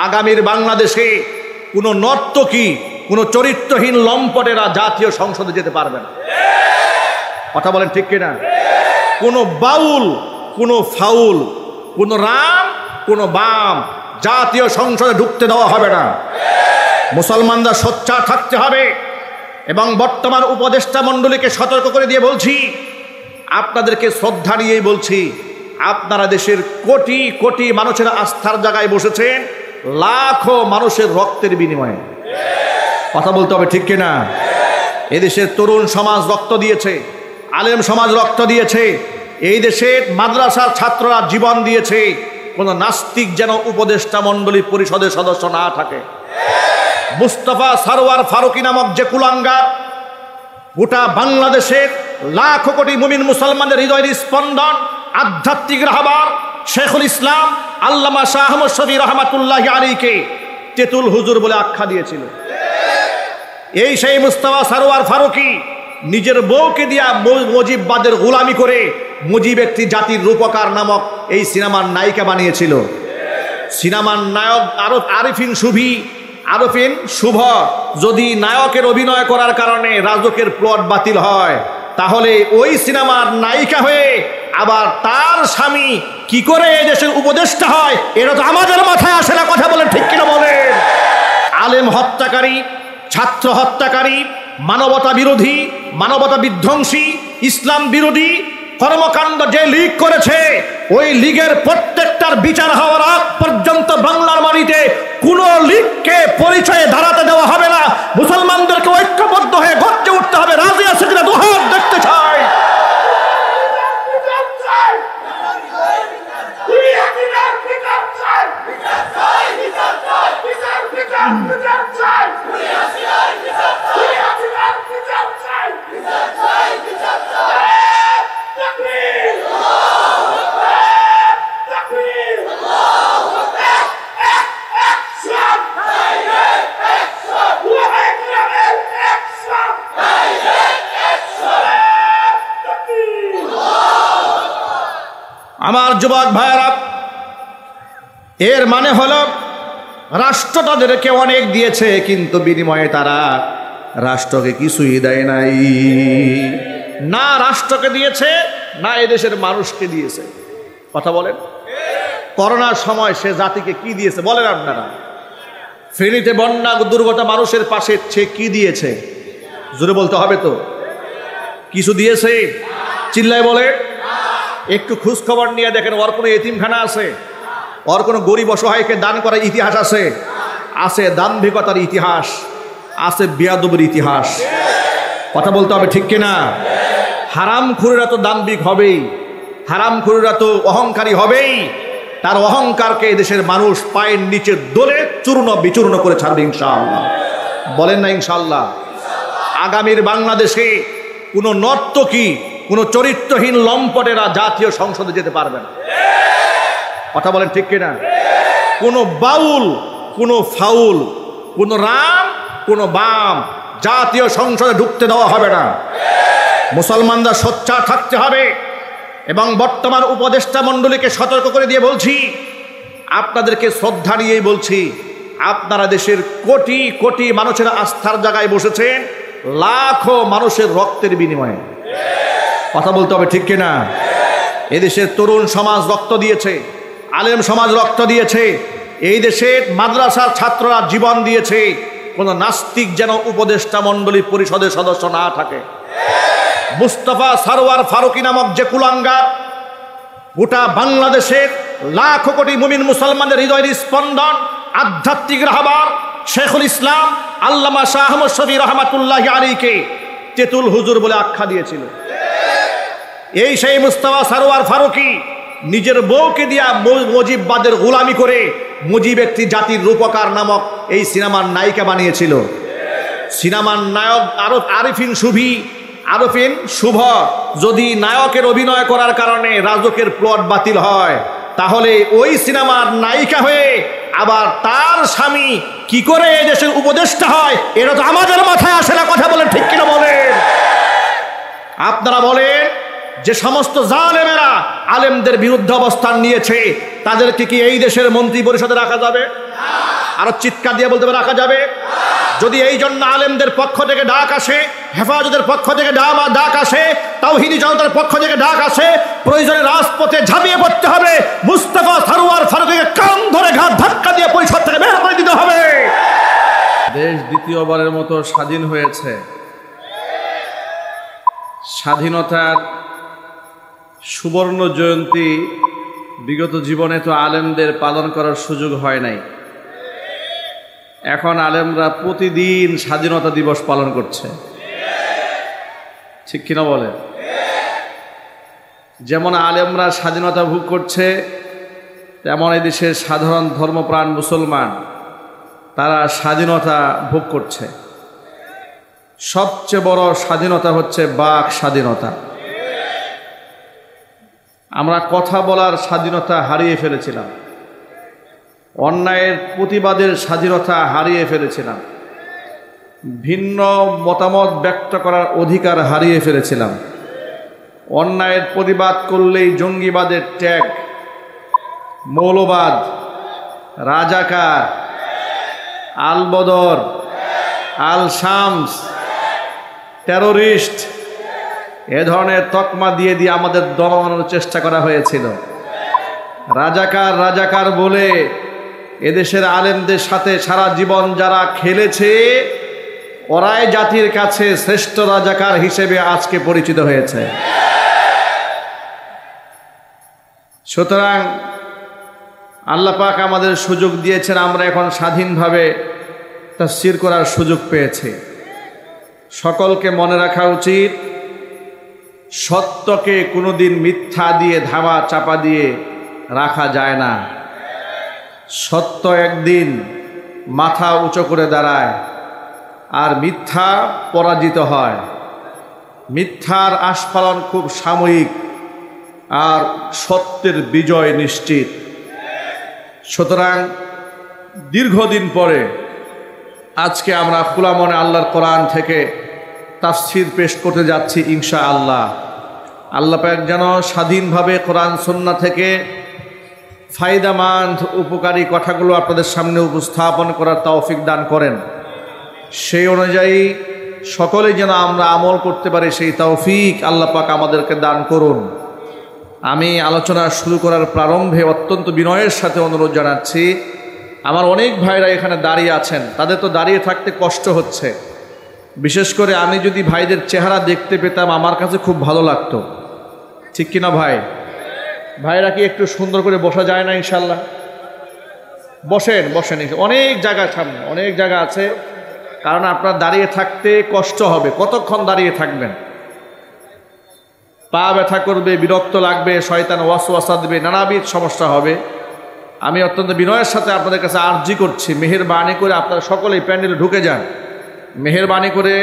আগামীর বাংলাদেশে কোনো নর্তকী, কোনো চরিত্রহীন লম্পটেরা জাতীয় সংসদে যেতে পারবে না। কথা বলেন ঠিক কিনা? কোনো বাউল, কোনো ফাউল, কোনো রাম, কোনো বাম জাতীয় সংসদে ঢুকতে দেওয়া হবে না। মুসলমানরা সোচ্চার থাকতে হবে। এবং বর্তমান উপদেষ্টা মণ্ডলীকে সতর্ক করে দিয়ে বলছি, আপনাদেরকে শ্রদ্ধা নিয়েই বলছি, আপনারা দেশের কোটি কোটি মানুষের আস্থার জায়গায় বসেছেন লাখো মানুষের রক্তের বিনিময়ে। কথা বলতে হবে ঠিক কিনা? এদেশের তরুণ সমাজ রক্ত দিয়েছে, আলেম সমাজ রক্ত দিয়েছে, এই দেশের মাদ্রাসার ছাত্ররা জীবন দিয়েছে। কোনো নাস্তিক যেন উপদেষ্টা মণ্ডলী পরিষদের সদস্য না থাকে। মুস্তাফা সারোয়ার ফারুকী নামক যে কুলাঙ্গার গোটা বাংলাদেশের লাখো কোটি মুমিন মুসলমানের হৃদয়ের স্পন্দন, আধ্যাত্মিক রাহবার শেখুল ইসলাম আল্লামা শাহ আহমদ শফী রহমাতুল্লাহি আলাইহিকে তেতুল হুজুর বলে আখ্যা দিয়েছিল। এই সেই মুস্তাফা সারোয়ার ফারুকী নিজের বউকে দিয়া মুজিববাদের গোলামি করে মুজিব একটি জাতির রূপকার নামক এই সিনেমার নায়িকা বানিয়েছিল। সিনেমার নায়ক আরিফিন শুভ যদি নায়কের অভিনয় করার কারণে রাজকের প্লট বাতিল হয়, তাহলে ওই সিনেমার নায়িকা হয়ে আবার তার স্বামী কি করে এদেশের উপদেষ্টা হয়, এটা তো আমাদের মাথায় আসে না। কথা বলেন ঠিক কিনা বলেন? আলেম হত্যাকারী, ছাত্র হত্যাকারী, মানবতা বিরোধী, মানবতা বিধ্বংসী, ইসলাম বিরোধী কর্মকাণ্ড যে লীগ করেছে, ওই লীগের প্রত্যেকটার বিচার হওয়ার আগ পর্যন্ত বাংলার মাটিতে কোন লীগকে পরিচয়ে দাঁড়াতে দেওয়া হবে না। মুসলমানদেরকে ঐক্যবদ্ধ হয়ে গর্জে উঠতে হবে। রাজি আছে কিনা দুহাত দেখতে চাই। আমার যুবক ভাইয়েরা, এর মানে হলো রাষ্ট্র তাদেরকে অনেক দিয়েছে, কিন্তু বিনিময়ে তারা রাষ্ট্রকে কিছুই দেয় নাই। না রাষ্ট্রকে দিয়েছে, না এদেশের মানুষকে দিয়েছে। কথা বলেন। করোনার সময় সে জাতিকে কি দিয়েছে বলেন আপনারা? ফেনীতে বন্যা দুর্গত মানুষের পাশে সে কি দিয়েছে? জোরে বলতে হবে তো। কিছু দিয়েছে? চিল্লায় বলে। একটু খোঁজ খবর নিয়ে দেখেন, ওর কোনো এতিমখানা আছে? ওর কোনো গরিব অসহায়কে দান করার ইতিহাস আছে? আছে দাম্ভিকতার ইতিহাস, আছে বেয়াদবির ইতিহাস। কথা বলতে হবে ঠিক কিনা? হারামখোরেরা তো দাম্ভিক হবেই, হারামখোরেরা তো অহংকারী হবেই। তার অহংকারকে দেশের মানুষ পায়ের নিচে দোলে চূর্ণ বিচূর্ণ করে ছাড়বে ইনশাআল্লাহ। বলেন না ইনশাআল্লাহ? আগামীর বাংলাদেশে কোনো নর্তকী, কোনো চরিত্রহীন লম্পটেরা জাতীয় সংসদে যেতে পারবে না। কথা বলেন ঠিক কিনা? কোনো বাউল, কোনো ফাউল, কোনো রাম, কোনো বাম জাতীয় সংসদে ঢুকতে দেওয়া হবে না। মুসলমানরা সোচ্চার থাকতে হবে। এবং বর্তমান উপদেষ্টা মণ্ডলীকে সতর্ক করে দিয়ে বলছি, আপনাদেরকে শ্রদ্ধা নিয়েই বলছি, আপনারা দেশের কোটি কোটি মানুষের আস্থার জায়গায় বসেছেন লাখো মানুষের রক্তের বিনিময়ে। কথা বলতে হবে ঠিক কিনা? এদেশের তরুণ সমাজ রক্ত দিয়েছে, আলেম সমাজ রক্ত দিয়েছে, এই দেশের মাদ্রাসার ছাত্ররা জীবন দিয়েছে। কোনো নাস্তিক যেন উপদেষ্টা মণ্ডলী পরিষদের সদস্য না থাকে। মুস্তাফা সারোয়ার ফারুকী নামক যে কুলাঙ্গার গোটা বাংলাদেশের লাখো কোটি মুমিন মুসলমানের হৃদয়ের স্পন্দন, আধ্যাত্মিক রাহবার শেখুল ইসলাম আল্লামা শাহ আহমদ শফী রহমাতুল্লাহি আলাইহিকে তেতুল হুজুর বলে আখ্যা দিয়েছিল। এই সেই মুস্তাফা সারোয়ার ফারুকী নিজের বউকে দিয়া মুজিববাদের গোলামি করে মুজিব একটি জাতির রূপকার নামক এই সিনেমার নায়িকা বানিয়েছিল। সিনেমার নায়ক আরিফিন শুভ যদি নায়কের অভিনয় করার কারণে রাজকের প্লট বাতিল হয়, তাহলে ওই সিনেমার নায়িকা হয়ে আবার তার স্বামী কি করে এদেশের উপদেষ্টা হয়, এটা তো আমাদের মাথায় আসে না। কথা বলেন ঠিক কিনা বলেন? আপনারা বলেন যে সমস্ত জালেমেরা আলেমদের বিরুদ্ধে অবস্থান নিয়েছে তাদেরকে কি এই দেশের মন্ত্রী পরিষদে রাখা যাবে? আরো চিৎকার দিয়ে বলতে রাখা যাবে? যদি এই জন্য আলেমদের পক্ষ থেকে ডাক আসে, হেফাজতের পক্ষ থেকে ডাক আসে, তাওহীদি জনতার পক্ষ থেকে ডাক আসে, প্রয়োজনে রাজপথে ঝাঁপিয়ে পড়তে হবে, মুস্তাফা সারোয়ার ফারুকীকে কান ধরে ঘাট ধাক্কা দিয়ে পরিষদ থেকে বের করে দিতে হবে। দেশ দ্বিতীয়বারের মতো স্বাধীন হয়েছে। স্বাধীনতার সুবর্ণ জয়ন্তী বিগত জীবনে তো আলেমদের পালন করার সুযোগ হয় নাই। এখন আলেমরা প্রতিদিন স্বাধীনতা দিবস পালন করছে, ঠিক কিনা বলে? যেমন আলেমরা স্বাধীনতা ভোগ করছে, তেমন এই দেশের সাধারণ ধর্মপ্রাণ মুসলমান তারা স্বাধীনতা ভোগ করছে। সবচেয়ে বড় স্বাধীনতা হচ্ছে বাক স্বাধীনতা। আমরা কথা বলার স্বাধীনতা হারিয়ে ফেলেছিলাম, অন্যায়ের প্রতিবাদের স্বাধীনতা হারিয়ে ফেলেছিলাম, ভিন্ন মতামত ব্যক্ত করার অধিকার হারিয়ে ফেলেছিলাম। অন্যায়ের প্রতিবাদ করলেই জঙ্গিবাদের ট্যাগ, মৌলবাদ, রাজাকার, আল বদর, আল শামস, টেরোরিস্ট এ ধরনের তকমা দিয়ে দিয়ে আমাদের দমানোর চেষ্টা করা হয়েছিল। রাজাকার রাজাকার বলে এদেশের আলেমদের সাথে সারা জীবন যারা খেলেছে ওরাই জাতির কাছে শ্রেষ্ঠ রাজাকার হিসেবে আজকে পরিচিত হয়েছে। সুতরাং আল্লাহ পাক আমাদের সুযোগ দিয়েছেন, আমরা এখন স্বাধীনভাবে তাফসীর করার সুযোগ পেয়েছি। সকলকে মনে রাখা উচিত, সত্যকে কোনোদিন মিথ্যা দিয়ে ধামা চাপা দিয়ে রাখা যায় না। সত্য একদিন মাথা উঁচু করে দাঁড়ায় আর মিথ্যা পরাজিত হয়। মিথ্যার আস্ফালন খুব সাময়িক আর সত্যের বিজয় নিশ্চিত। সুতরাং দীর্ঘদিন পরে আজকে আমরা খোলা মনে আল্লাহর কোরআন থেকে তাফসীর পেশ করতে যাচ্ছি ইনশাআল্লাহ। আল্লাহ পাক যেন স্বাধীনভাবে কোরআন সুন্নাহ থেকে ফায়দামন্দ উপকারী কথাগুলো আপনাদের সামনে উপস্থাপন করার তৌফিক দান করেন। সেই অনুযায়ী সকলে যেন আমরা আমল করতে পারি, সেই তৌফিক আল্লাহ পাক আমাদেরকে দান করুন। আমি আলোচনা শুরু করার প্রারম্ভে অত্যন্ত বিনয়ের সাথে অনুরোধ জানাচ্ছি, আমার অনেক ভাইরা এখানে দাঁড়িয়ে আছেন, তাদের তো দাঁড়িয়ে থাকতে কষ্ট হচ্ছে। বিশেষ করে আমি যদি ভাইদের চেহারা দেখতে পেতাম আমার কাছে খুব ভালো লাগতো, ঠিক কিনা ভাই? ভাইরা কি একটু সুন্দর করে বসা যায় না? ইনশাল্লাহ বসেন বসেন, অনেক জায়গা সামনে, অনেক জায়গা আছে, কারণ আপনার দাঁড়িয়ে থাকতে কষ্ট হবে। কতক্ষণ দাঁড়িয়ে থাকবেন? পা ব্যথা করবে, বিরক্ত লাগবে, শয়তান ওয়াসওয়াসা দেবে, নানাবিধ সমস্যা হবে। আমি অত্যন্ত বিনয়ের সাথে আপনাদের কাছে আর্জি করছি, মেহেরবানি করে আপনারা সকলেই প্যান্ডেলে ঢুকে যান। মেহেরবানি করে,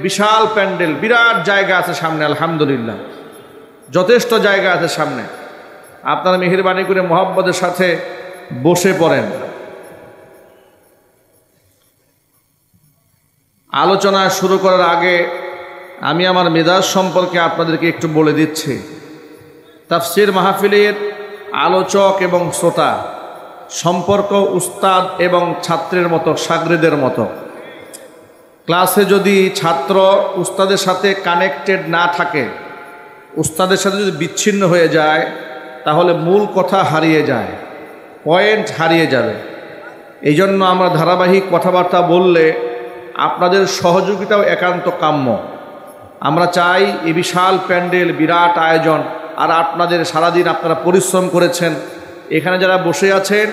বিশাল প্যান্ডেল, বিরাট জায়গা আছে সামনে, আলহামদুলিল্লাহ যথেষ্ট জায়গা আছে সামনে। আপনারা মেহেরবানি করে মোহাব্বতের সাথে বসে পড়েন। আলোচনা শুরু করার আগে আমি আমার মেজাজ সম্পর্কে আপনাদেরকে একটু বলে দিচ্ছি। তাফসীর মাহফিলের আলোচক এবং শ্রোতা সম্পর্ক উস্তাদ এবং ছাত্রের মতো, শাগরেদের মতো। ক্লাসে যদি ছাত্র উস্তাদের সাথে কানেক্টেড না থাকে, উস্তাদের সাথে যদি বিচ্ছিন্ন হয়ে যায়, তাহলে মূল কথা হারিয়ে যায়, পয়েন্ট হারিয়ে যাবে। এই জন্য আমরা ধারাবাহিক কথাবার্তা বললে আপনাদের সহযোগিতাও একান্ত কাম্য। আমরা চাই এই বিশাল প্যান্ডেল, বিরাট আয়োজন, আর আপনাদের সারাদিন আপনারা পরিশ্রম করেছেন। এখানে যারা বসে আছেন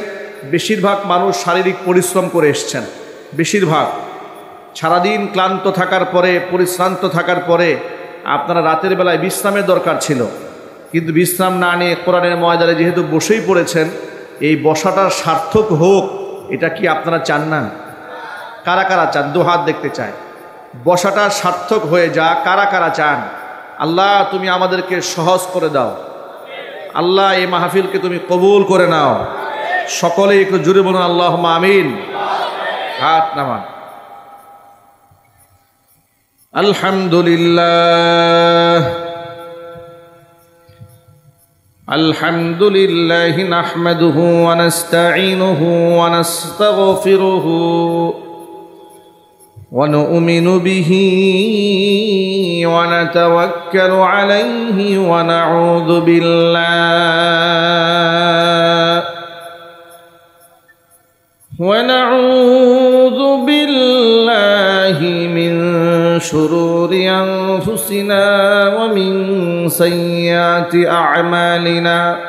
বেশিরভাগ মানুষ শারীরিক পরিশ্রম করে এসছেন। বেশিরভাগ সারাদিন ক্লান্ত থাকার পরে, পরিশ্রান্ত থাকার পরে আপনারা রাতের বেলায় বিশ্রামের দরকার ছিল, কিন্তু বিশ্রাম না নিয়ে কোরআনের ময়দানে যেহেতু বসেই পড়েছেন, এই বসাটার সার্থক হোক, এটা কি আপনারা চান না? কারা কারা চান? দু হাত দেখতে চায়। বসাটা সার্থক হয়ে যা, কারা কারা চান? আল্লাহ তুমি আমাদেরকে সহজ করে দাও, আল্লাহ এই মাহফিলকে তুমি কবুল করে নাও। সকলে একটু জুড়ে বলুন আল্লাহুম্মা আমিন। হাত নামান। আলহামদুলিল্লাহ الحمد لله نحمده ونستعينه ونستغفره ونؤمن به ونتوكل عليه ونعوذ بالله من شرور أنفسنا ومن سيئات أعمالنا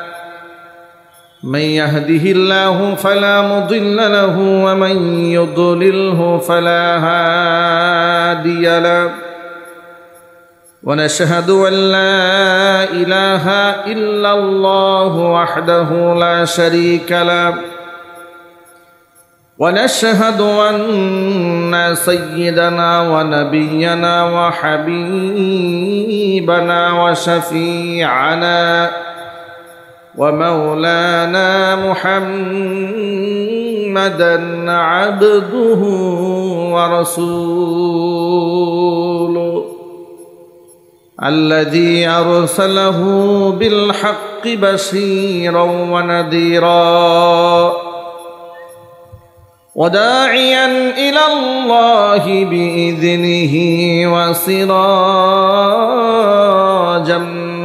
من يهده الله فلا مضل له ومن يضلله فلا هادي له ونشهد أن لا إله إلا الله وحده لا شريك له ونشهد أن سيدنا ونبينا وحبيبنا وشفيعنا ومولانا محمدا عبده ورسوله الذي أرسله بالحق بشيرا ونذيرا وداعيا إلى الله بإذنه وسراجا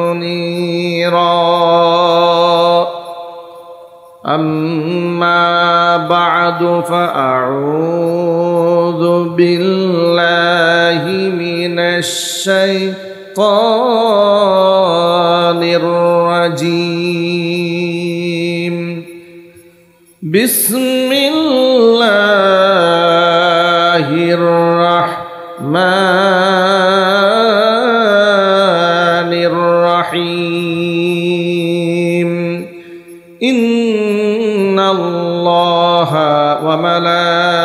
منيرا أما بعد فأعوذ بالله من الشيطان الرجيم بسم الله الرحمن الرحيم إن الله وملائكته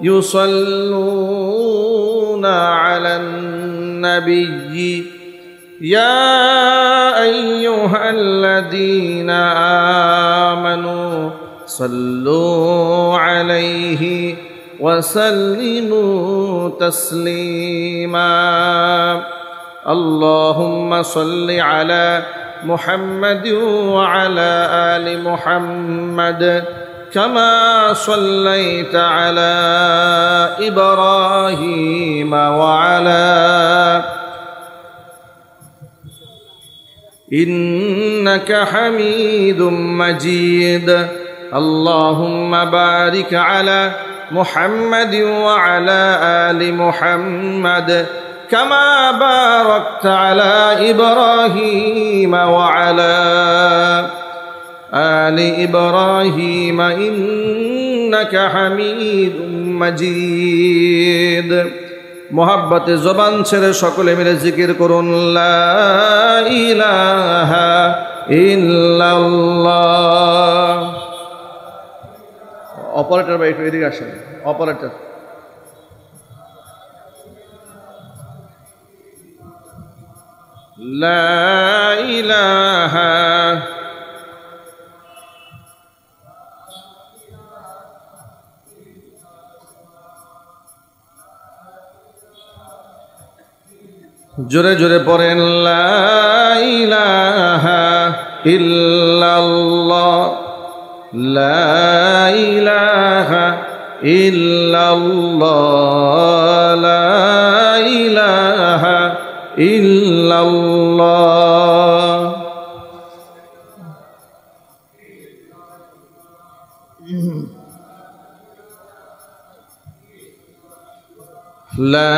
يصلون على النبي يا أيها الذين آمنوا صلوا عليه وسلموا تسليما اللهم صل على محمد وعلى آل محمد كما صليت على إبراهيم وعلى إنك حميد مجيد اللهم بارك على محمد وعلى آل محمد كما باركت على إبراهيم وعلى آل إبراهيم إنك حميد مجيد محبت زبان ছেড়ে সকলে মিলে জিকির করুন লা ইলাহা ইল্লাল্লাহ অপারেটর ভাই একটু এদিকে আসেন অপারেটর লা ইলাহা জোরে জোরে পড়েন লা ইলাহা ইল্লাল্লাহ লা ইলাহা ইল্লাল্লাহ লা ইলাহা ইল্লাল্লাহ লা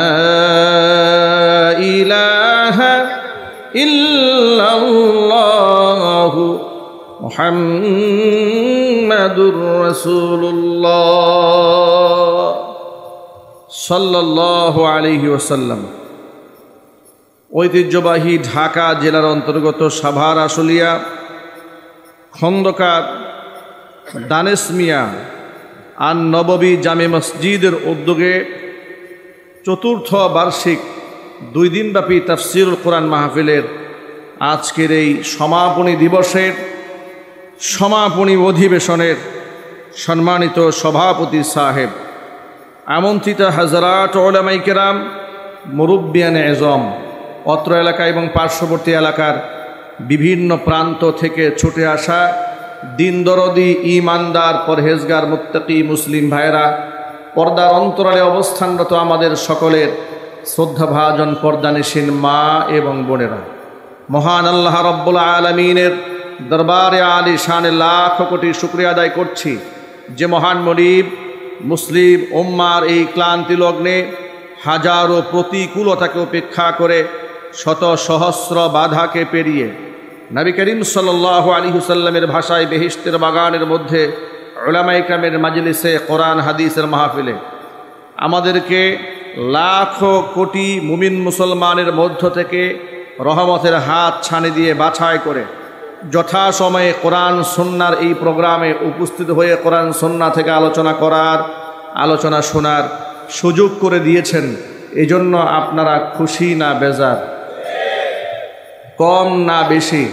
ইলাহা ইল্লাল্লাহু মুহাম্মাদুর রাসূলুল্লাহ সাল্লাল্লাহু আলাইহি ওয়াসাল্লাম। ঐতিহ্যবাহী ঢাকা জেলার অন্তর্গত সাভার আশুলিয়া খন্দকার দানেশ মিয়া আন নববী জামে মসজিদের উদ্যোগে চতুর্থ বার্ষিক 2 দিনব্যাপী তাফসীরুল কোরআন মাহফিলের আজকের এই সমাপনী দিবসের সমাপনী অধিবেশনের সম্মানিত সভাপতি সাহেব, আমন্ত্রিত হাজরাত উলামায়ে কেরাম, মুরব্বিয়ানে এজম, অত্র এলাকা এবং পার্শ্ববর্তী এলাকার বিভিন্ন প্রান্ত থেকে ছুটে আসা দিনদরদি ঈমানদার পরহেজগার মুত্তাকি মুসলিম ভাইরা, পর্দার অন্তরালে অবস্থানরত আমাদের সকলের শ্রদ্ধাভাজন পর্দানিসীন মা এবং বোনেরা, মহান আল্লাহ রব্বুল আলামিনের দরবারে আলী শানে লাখ কোটি শুকরিয়া আদায় করছি যে মহান মনিব মুসলিম উম্মার এই ক্লান্তি লগ্নে হাজারো প্রতিকূলতাকে উপেক্ষা করে শত সহস্র বাধাকে পেরিয়ে নবী করিম সাল্লাল্লাহু আলাইহি ওয়াসাল্লামের ভাষায় বেহেশতের বাগানের মধ্যে উলামায়ে কেরামের মাজলিসে কোরআন হাদিসের মাহফিলে আমাদেরকে লাখো কোটি মুমিন মুসলমানের মধ্য থেকে রহমতের হাত ছানি দিয়ে বাছাই করে যথাসময়ে কোরআন সুন্নাহর এই প্রোগ্রামে উপস্থিত হয়ে কোরআন সুন্নাহ থেকে আলোচনা করার, আলোচনা শোনার সুযোগ করে দিয়েছেন। এজন্য আপনারা খুশি না বেজার? কম না বেশি?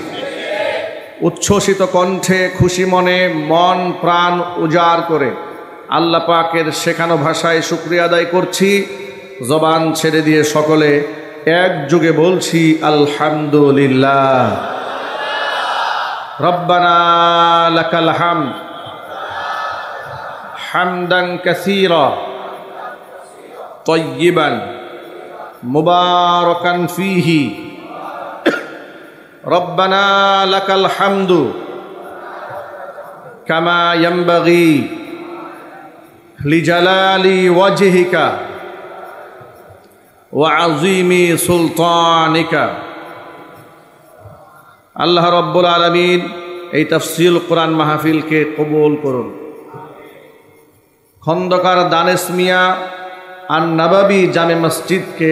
উচ্ছ্বসিত কণ্ঠে খুশি মনে মন প্রাণ উজাড় করে আল্লাহ পাকের শেখানো ভাষায় শুকরিয়া আদায় করছি। জবান ছেড়ে দিয়ে সকলে একযোগে বলছি আলহামদুলিল্লাহ। রব্বানা লাকাল হামদ হামদান কাসীরা তাইয়িবান মুবারাকান ফীহি। রব্বানা লাকাল হামদু কামা ইয়ানবাগি লিজালালি ওয়াজহিকা ওয়া আযীমি সুলতানিকা। আল্লাহ রব্বুল আলামিন এই তাফসীর কোরআন মাহফিলকে কবুল করুন। খন্দকার দানেশ মিয়া আর নববী জামে মসজিদকে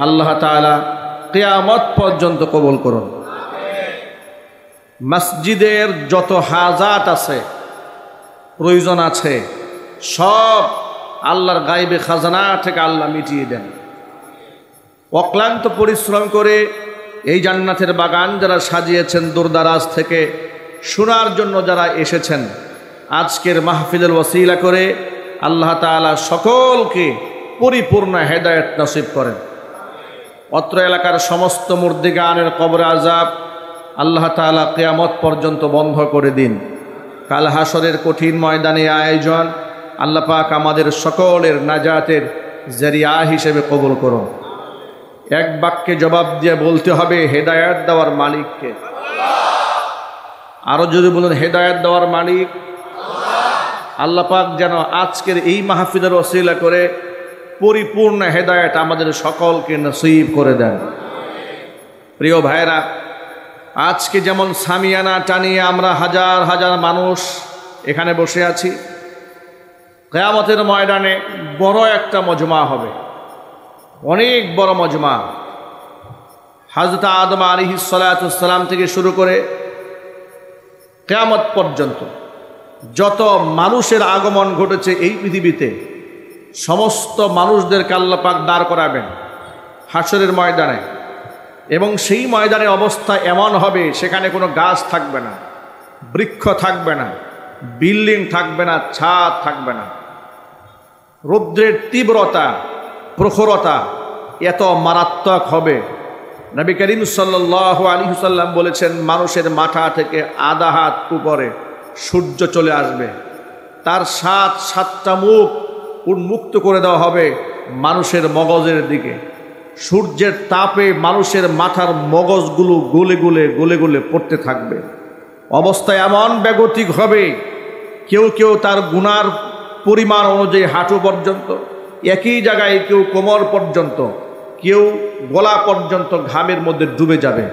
আল্লাহ তাআলা কিয়ামত পর্যন্ত কবুল করুন। মসজিদের যত হাজাত আছে, প্রয়োজন আছে, সব আল্লাহর গায়বে খাজানা থেকে আল্লাহ মিটিয়ে দেন। অক্লান্ত পরিশ্রম করে এই জান্নাতের বাগান যারা সাজিয়েছেন, দূরদারাজ থেকে শোনার জন্য যারা এসেছেন, আজকের মাহফিলের ওসিলা করে আল্লাহ তাআলা সকলকে পরিপূর্ণ হেদায়েত নসিব করেন। অত্র এলাকার সমস্ত মুর্দিগানের কবরে আযাব আল্লাহ তাআলা কিয়ামত পর্যন্ত বন্ধ করে দিন। কাল হাসরের কঠিন ময়দানে আয়োজন আল্লাহ পাক আমাদের সকলের নাজাতের জরিয়া হিসেবে কবুল করুন। এক বাক্যে জবাব দিয়ে বলতে হবে, হেদায়েত দেওয়ার মালিককে। আরো যদি বলুন, হেদায়েত দেওয়ার মালিক আল্লাহ পাক যেন আজকের এই মাহফিলের ওসিলা করে পরিপূর্ণ হেদায়েত আমাদের সকলকে নসিব করে দেন। প্রিয় ভাইরা, আজকে যেমন সামিয়ানা টানিয়ে আমরা হাজার হাজার মানুষ এখানে বসে আছি, কিয়ামতের ময়দানে বড় একটা মজমা হবে, অনেক বড় মজমা। হযরত আদম আলাইহিস সালাতু ওয়াস সালাম থেকে শুরু করে কিয়ামত পর্যন্ত যত মানুষের আগমন ঘটেছে এই পৃথিবীতে, সমস্ত মানুষদেরকে আল্লাহ পাক দাঁড় করাবেন হাসরের ময়দানে। এবং সেই ময়দানের অবস্থা এমন হবে, সেখানে কোনো গাছ থাকবে না, বৃক্ষ থাকবে না, বিল্ডিং থাকবে না, ছাদ থাকবে না। রৌদ্রের তীব্রতা, প্রখরতা এত মারাত্মক হবে। নবী করিম সাল্লাল্লাহু আলাইহি ওয়াসাল্লাম বলেছেন, মানুষের মাথা থেকে আধা হাত উপরে সূর্য চলে আসবে, তার সাতটা মুখ উন্মুক্ত করে দেওয়া হবে মানুষের মগজের দিকে। সূর্যের তাপে মানুষের মাথার মগজগুলো গলে গলে গলে গলে পড়তে থাকবে। অবস্থা এমন বেগতিক হবে, কেউ কেউ তার গুনার পরিমাণ অনুযায়ী হাঁটু পর্যন্ত, একই জায়গায় কেউ কোমর পর্যন্ত, কেউ গলা পর্যন্ত ঘামের মধ্যে ডুবে যাবে।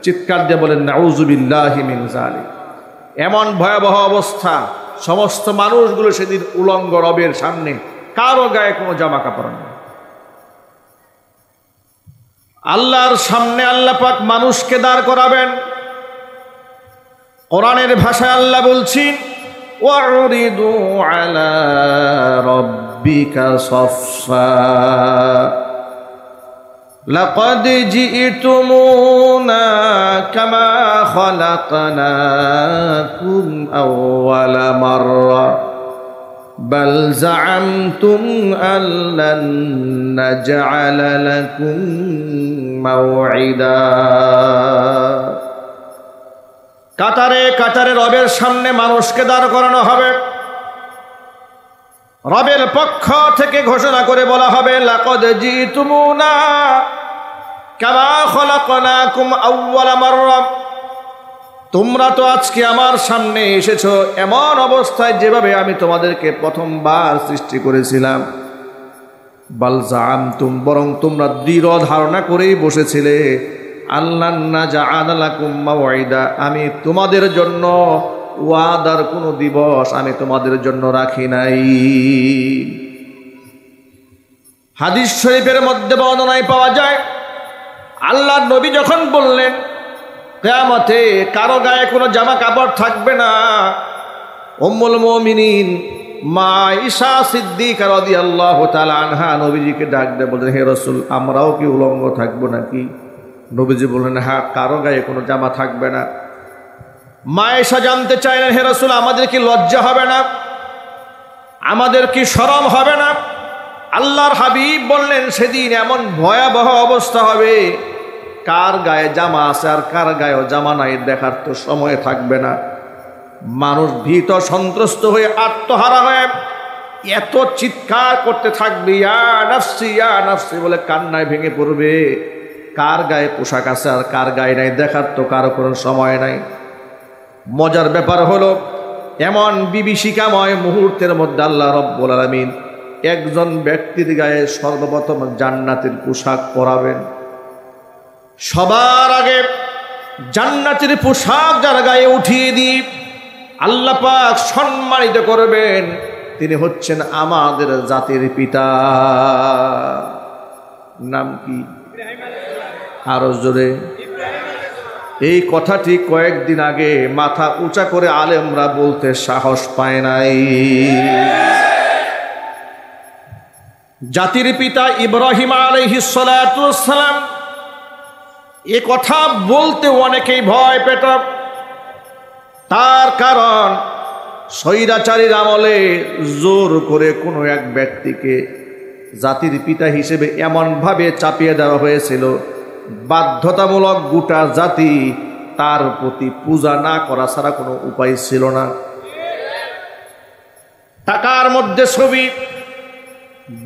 চিৎকার দিয়ে বলেন নাউযুবিল্লাহি মিন যালিক। এমন ভয়াবহ অবস্থা, সমস্ত মানুষগুলো সেদিন উলঙ্গ রবের সামনে, কারো গায়ে কোনো জামা কাপড় নেই। আল্লাহর সামনে আল্লাহ পাক মানুষকে দাঁড় করাবেন। কোরআনের ভাষায় আল্লাহ বলছেন, ওয়াউরিদু আলা রাব্বিকা সাফফা লাকাদ জিইতুমুনা কামা খালাকনাকুম আউওয়ালা মাররা বাল জাআমতুম আল্লান নাজআলা লাকুম মাওঈদা। কাতারে কাতারে রবের সামনে মানুষকে দাঁড় করানো হবে। রবের পক্ষ থেকে ঘোষণা করে বলা হবে, লাকাদ জিতুমুনা কামা খলাকনাকুম আউওয়ালা মাররা। তোমরা তো আজকে আমার সামনে এসেছো এমন অবস্থায় যেভাবে আমি তোমাদেরকে প্রথমবার সৃষ্টি করেছিলাম। বাল জাআমতুম, বরং তোমরা দৃঢ় ধারণা করেই বসেছিলে, আল্লান নাজআলা লাকুম মাওঈদা, আমি তোমাদের জন্য ওয়াদার কোনো দিবস আমি তোমাদের জন্য রাখি নাই। হাদিস শরীফের মধ্যে বর্ণনায় পাওয়া যায়, আল্লাহর নবী যখন বললেন কিয়ামতে কারো গায়ে কোনো জামা কাপড় থাকবে না, উম্মুল মুমিনিন মা আয়েশা সিদ্দিকা রাদিয়াল্লাহু তাআলা আনহা নবীজিকে ডাক দিয়ে বললেন, হে রাসূল, আমরাও কি উলঙ্গ থাকবো নাকি? নবীজি বললেন, হ্যাঁ, কারো গায়ে কোনো জামা থাকবে না। মা আয়েশা জানতে চাইলেন, হে রাসূল, আমাদের কি লজ্জা হবে না? আমাদের কি শরম হবে না? আল্লাহর হাবিব বললেন, সেদিন এমন ভয়াবহ অবস্থা হবে, কার গায়ে জামা আছে আর কার গায়েও জামা নাই দেখার তো সময় থাকবে না। মানুষ ভীত সন্ত্রস্ত হয়ে আত্মহারা হয়ে এত চিৎকার করতে থাকবে, ইয়া নাফসি ইয়া নাফসি বলে কান্নায় ভেঙে পড়বে। কার গায়ে পোশাক আছে আর কার গায়ে নাই দেখার তো কারো কোনো সময় নাই। মজার ব্যাপার হলো, এমন বিভীষিকাময় মুহূর্তের মধ্যে আল্লাহ রব্বুল আলামিন একজন ব্যক্তির গায়ে সর্বপ্রথম জান্নাতের পোশাক পরাবেন। সবার আগে জান্নাতের পোশাক যার গায়ে উঠিয়ে দিয়ে আল্লাহ পাক সম্মানিত করবেন, তিনি হচ্ছেন আমাদের জাতির পিতা। নাম কি? আরো জোরে। এই কথাটি কয়েকদিন আগে মাথা উঁচা করে আলেমরা বলতে সাহস পায় নাই। জাতির পিতা ইব্রাহিম আলাইহিস সালাতু ওয়াস সালাম এ কথা বলতে অনেকেই ভয় পেত। তার কারণ স্বৈরাচারীর আমলে জোর করে কোনো এক ব্যক্তিকে জাতির পিতা হিসেবে এমনভাবে চাপিয়ে দেওয়া হয়েছিল, বাধ্যতামূলক গোটা জাতি তার প্রতি পূজা না করা ছাড়া কোনো উপায় ছিল না। টাকার মধ্যে ছবি,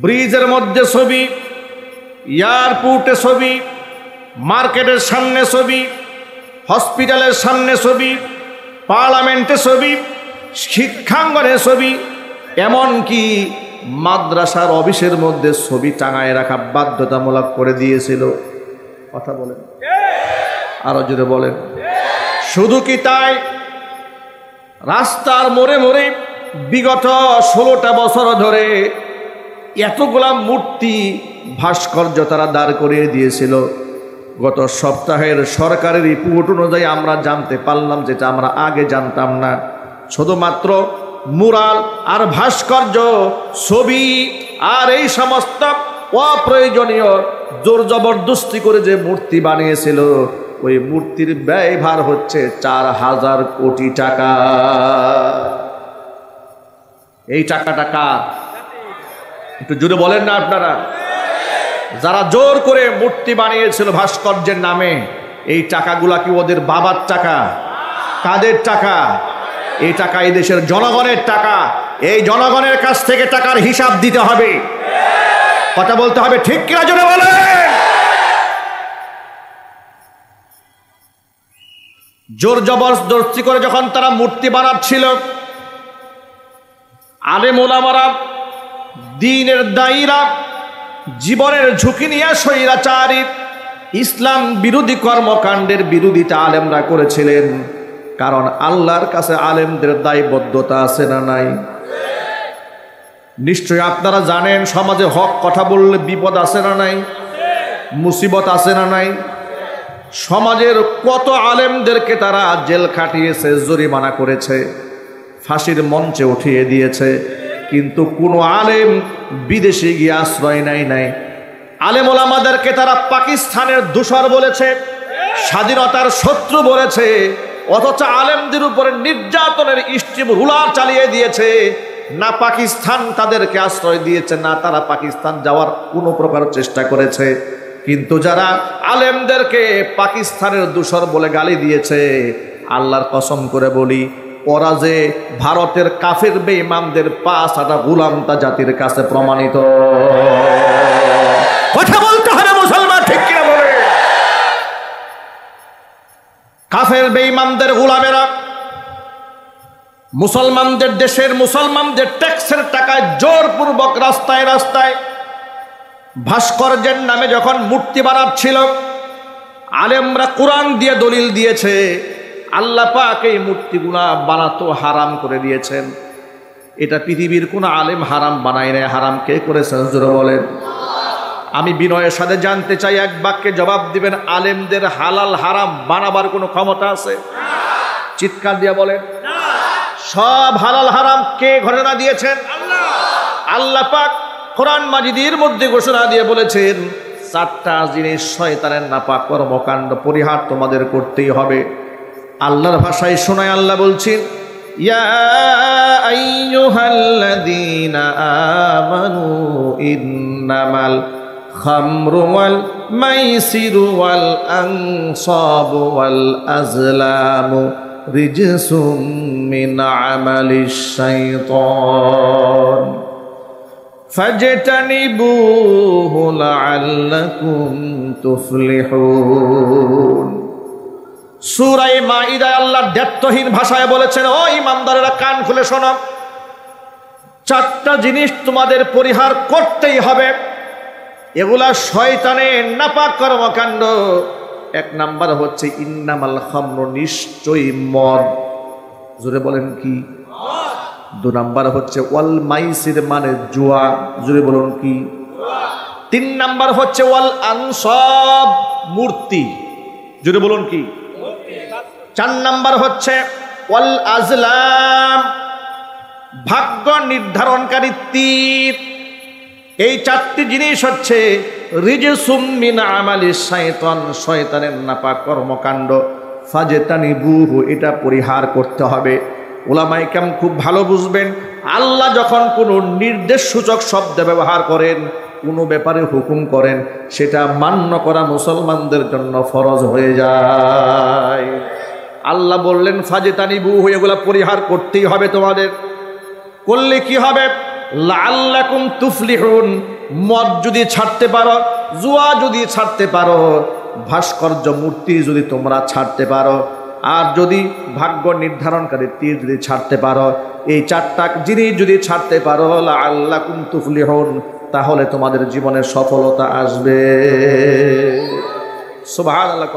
ব্রিজের মধ্যে ছবি, এয়ারপোর্টে ছবি, মার্কেটের সামনে ছবি, হসপিটালের সামনে ছবি, পার্লামেন্টে ছবি, শিক্ষাঙ্গনে ছবি, এমনকি মাদ্রাসার অফিসের মধ্যে ছবি টাঙায় রাখা বাধ্যতামূলক করে দিয়েছিল। কথা বলেন, আরো জোরে বলেন। শুধু কি তাই, রাস্তার মোড়ে মোড়ে বিগত 16টা বছর ধরে এতগুলা মূর্তি ভাস্কর্য তারা দাঁড় করিয়ে দিয়েছিল। গত সপ্তাহের সরকারের রিপোর্ট অনুযায়ী আমরা জানতে পারলাম, যেটা আমরা আগে জানতাম না, শুধুমাত্র মুরাল আর ভাস্কর্য, ছবি আর এই সমস্ত অপ্রয়োজনীয় জোর জবরদস্তি করে যে মূর্তি বানিয়েছিল, ওই মূর্তির ব্যয়ভার হচ্ছে 4000 কোটি টাকা। এই টাকাটা কার? একটু জোরে বলেন না আপনারা। যারা জোর করে মূর্তি বানিয়েছিল ভাস্কর্যের নামে, এই টাকাগুলা কি ওদের বাবার টাকা? কাদের টাকা? এই টাকা এই দেশের জনগণের টাকা। এই জনগণের কাছ থেকে টাকার হিসাব দিতে হবে। কথা বলতে হবে, ঠিক কিনা জোরে বলেন। জোর জবরদস্তি করে যখন তারা মূর্তি বানাচ্ছিল, আলেম ওলামারা, দ্বীনের দায়ীরা জীবনের ঝুঁকি নিয়ে স্বৈরাচারী ইসলাম বিরোধী কর্মকাণ্ডের বিরোধিতা আলেমরা করেছিলেন। কারণ আল্লাহর কাছে আলেমদের দায়বদ্ধতা আছে না নাই? নিশ্চয়ই আপনারা জানেন, সমাজে হক কথা বললে বিপদ আছে না নাই? মুসিবত আছে না নাই? সমাজের কত আলেমদেরকে তারা জেল খাটিয়েছে, জরিমানা করেছে, ফাঁসির মঞ্চে উঠিয়ে দিয়েছে, কিন্তু কোনো আলেম বিদেশে গিয়ে আশ্রয় নাই। আলেম ওলামাদেরকে তারা পাকিস্তানের দূষর বলেছে, স্বাধীনতার শত্রু বলেছে, অথচ আলেমদের উপরে নির্যাতনের স্টিম রুলার চালিয়ে দিয়েছে। না পাকিস্তান তাদেরকে আশ্রয় দিয়েছে, না তারা পাকিস্তান যাওয়ার কোনো প্রকার চেষ্টা করেছে। কিন্তু যারা আলেমদেরকে পাকিস্তানের দূষর বলে গালি দিয়েছে, আল্লাহর কসম করে বলি, ওরা যে ভারতের কাফের বেঈমানদের পাঁচ আটা গোলামতা জাতির কাছে প্রমাণিত। কথা বলতে হবে মুসলমান, ঠিক কিনা বলে? কাফের বেঈমানদের গোলামেরা মুসলমানদের দেশের মুসলমানদের ট্যাক্সের টাকায় জোরপূর্বক রাস্তায় রাস্তায় ভাস্কর্যের নামে যখন মূর্তি বানাচ্ছিল, আলেমরা কোরআন দিয়ে দলিল দিয়েছে আল্লাহ পাক এই মূর্তিগুলা বানাতো হারাম করে দিয়েছেন। এটা পৃথিবীর কোন আলেম হারাম বানায় নাই। হারাম কে করেছেন জোরে বলেন? আমি বিনয়ের সাথে জানতে চাই, এক বাক্যে জবাব দিবেন, আলেমদের হালাল হারাম বানাবার কোনো ক্ষমতা আছে? চিৎকার দিয়ে বলেন। সব হালাল হারাম কে ঘোষণা দিয়েছেন? আল্লাহ পাক কোরআন মাজিদের মধ্যে ঘোষণা দিয়ে বলেছেন, চারটা জিনিস শয়তানের নাপাক কর্মকাণ্ড পরিহার তোমাদের করতেই হবে। আল্লাহর ভাষায় শোনায় আল্লাহ বলছেন, ইয়া আইয়ুহাল্লাযীনা আমানু ইন্নামাল খামরু ওয়াল মাইসিরু ওয়াল আনসাবু ওয়াল আজলামু রিজসুম মিন আমালিশ শাইতান ফাজতানিবুহু লাআল্লাকুম তুফলিহুন। সূরা মাঈদায় আল্লাহ দ্ব্যর্থহীন ভাষায় বলেছেন, ও ঈমানদারেরা কান খুলে শোনো, চারটা জিনিস তোমাদের পরিহার করতেই হবে। এগুলা শয়তানের নাপাক কর্মকাণ্ড। এক নাম্বার হচ্ছে ইন্নামাল খামরু, নিশ্চয়ই মদ। জোরে বলেন কি? দু নাম্বার হচ্ছে ওয়াল মাইসির, মানে জুয়া। জোরে বলুন কি? তিন নাম্বার হচ্ছে ওয়াল আনসাব, মূর্তি। জোরে বলুন কি? চার নাম্বার হচ্ছে ওয়াল আজলাম, ভাগ্য নির্ধারণকারী তীর। এই চারটি জিনিস হচ্ছে রিজসুম মিন আমালিশ শাইতান, শয়তানের নাপাক কর্মকাণ্ড। ফাজতানিবুহু, এটা পরিহার করতে হবে। উলামায়ে কেরাম খুব ভালো বুঝবেন, আল্লাহ যখন কোনো নির্দেশ সূচক শব্দ ব্যবহার করেন, কোনো ব্যাপারে হুকুম করেন, সেটা মান্য করা মুসলমানদের জন্য ফরজ হয়ে যায়। আল্লাহ বললেন ফাজতানিবুহু, এগুলা পরিহার করতেই হবে তোমাদের। করলে কি হবে? লাআল্লাকুম তুফলিহুন, মদ যদি ছাড়তে পারো, জুয়া যদি ছাড়তে পারো, ভাস্কর্য মূর্তি যদি তোমরা ছাড়তে পারো, আর যদি ভাগ্য নির্ধারণকারী তীর যদি ছাড়তে পারো, এই চারটা জিনিস যদি ছাড়তে পারো, লাআল্লাকুম তুফলিহুন, তাহলে তোমাদের জীবনে সফলতা আসবে। সুবহানাল্লাহ।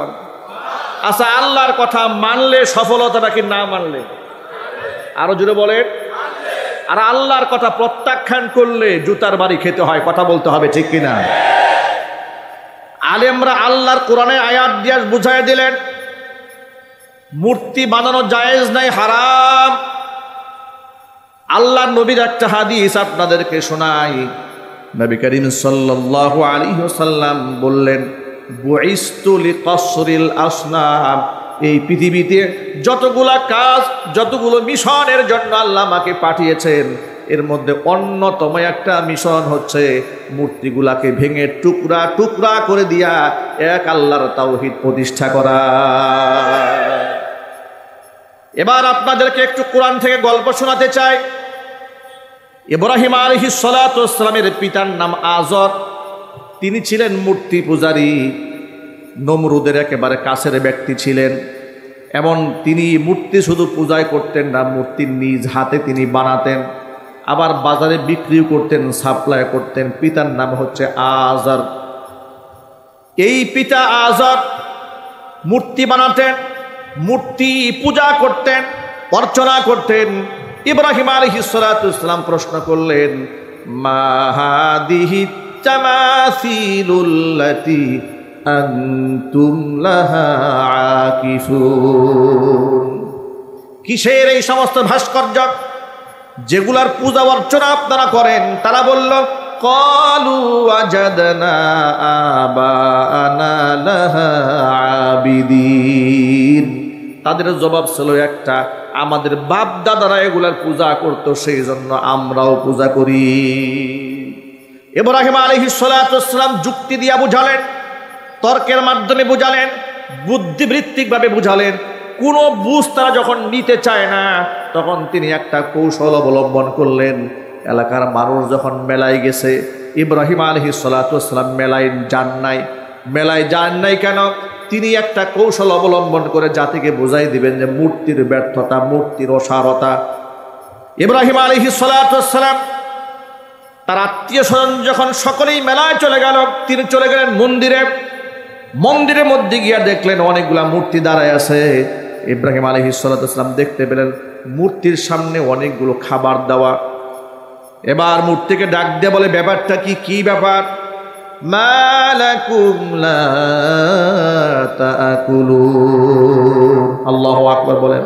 আচ্ছা, আল্লাহর কথা মানলে সফলতা নাকি না মানলে? আরো জোরে বলেন। আর আল্লাহর কথা প্রত্যাখ্যান করলে জুতার বাড়ি খেতে হয়। কথা বলতে হবে, ঠিক কিনা? আলেমরা আল্লাহর কোরআনে আয়াত দিয়ে বুঝাই দিলেন, মূর্তি বানানো জায়েজ নাই, হারাম। আল্লাহর নবীর একটা হাদিস আপনাদেরকে শোনাই। নবী করিম সাল্লাল্লাহু আলাইহি ওয়াসাল্লাম বললেন, বুইস্তু লিকাসরিল আসনাম, এই পৃথিবীতে যতগুলা কাজ, যতগুলো মিশনের জন্য আল্লাহ আমাকে পাঠিয়েছেন, এর মধ্যে অন্যতম একটা মিশন হচ্ছে মূর্তিগুলাকে ভেঙে টুকরা টুকরা করে দিয়া এক আল্লাহর তাওহীদ প্রতিষ্ঠা করা। এবার আপনাদেরকে একটু কোরআন থেকে গল্প শোনাতে চাই। ইব্রাহিম আলাইহিস সালাতু ওয়াস সালামের পিতার নাম আযর। তিনি ছিলেন মূর্তি পূজারী, নমরুদের একেবারে কাছের ব্যক্তি ছিলেন। এমন তিনি মূর্তি শুধু পূজায় করতেন না, মূর্তি নিজ হাতে তিনি বানাতেন, আবার বাজারে বিক্রিও করতেন, সাপ্লাই করতেন। পিতার নাম হচ্ছে আযর। এই পিতা আযর মূর্তি বানাতেন, মূর্তি পূজা করতেন, অর্চনা করতেন। ইব্রাহিম আলাইহিস সালাতু ওয়াস সালাম প্রশ্ন করলেন, মা হাদিহি তামাসিলুল্লাতি আনতুম লাহা আকিফুন, কিসের এই সমস্ত ভাস্কর্য যেগুলার পূজা অর্চনা আপনারা করেন? তারা বলল, ক্বালু ওয়াজাদনা আবাআনা লাহা আবিদিন, তাদের জবাব ছিল একটা, আমাদের বাপ দাদারা এগুলার পূজা করতো, সেই জন্য আমরাও পূজা করি। ইব্রাহিম আলাইহিস সালাতু ওয়াস সালাম যুক্তি দিয়া বুঝালেন, তর্কের মাধ্যমে বুঝালেন, বুদ্ধিবৃত্তিকভাবে বুঝালেন। কোনো বুঝ তারা যখন নিতে চায় না, তখন তিনি একটা কৌশল অবলম্বন করলেন। এলাকার মানুষ যখন মেলায় গেছে, ইব্রাহিম আলাইহিস সালাতু ওয়াস সালাম মেলায় যান নাই কেন? তিনি একটা কৌশল অবলম্বন করে জাতিকে বুঝাই দিবেন যে মূর্তির ব্যর্থতা, মূর্তির অসারতা। ইব্রাহিম আলাইহিস সালাতু ওয়াস সালাম তার আত্মীয় স্বজন যখন সকলেই মেলায় চলে গেল, তিনি চলে গেলেন মন্দিরের মধ্যে গিয়া দেখলেন অনেকগুলা মূর্তি দাঁড়ায় আছে। ইব্রাহিম আলাইহিস সালাতু ওয়াস সালাম দেখতে পেলেন মূর্তির সামনে অনেকগুলো খাবার দেওয়া। এবার মূর্তিকে ডাক দিয়ে বলে, ব্যাপারটা কি ব্যাপার? মা লাকুম লা তাকুলুন। আল্লাহু আকবার বলেন।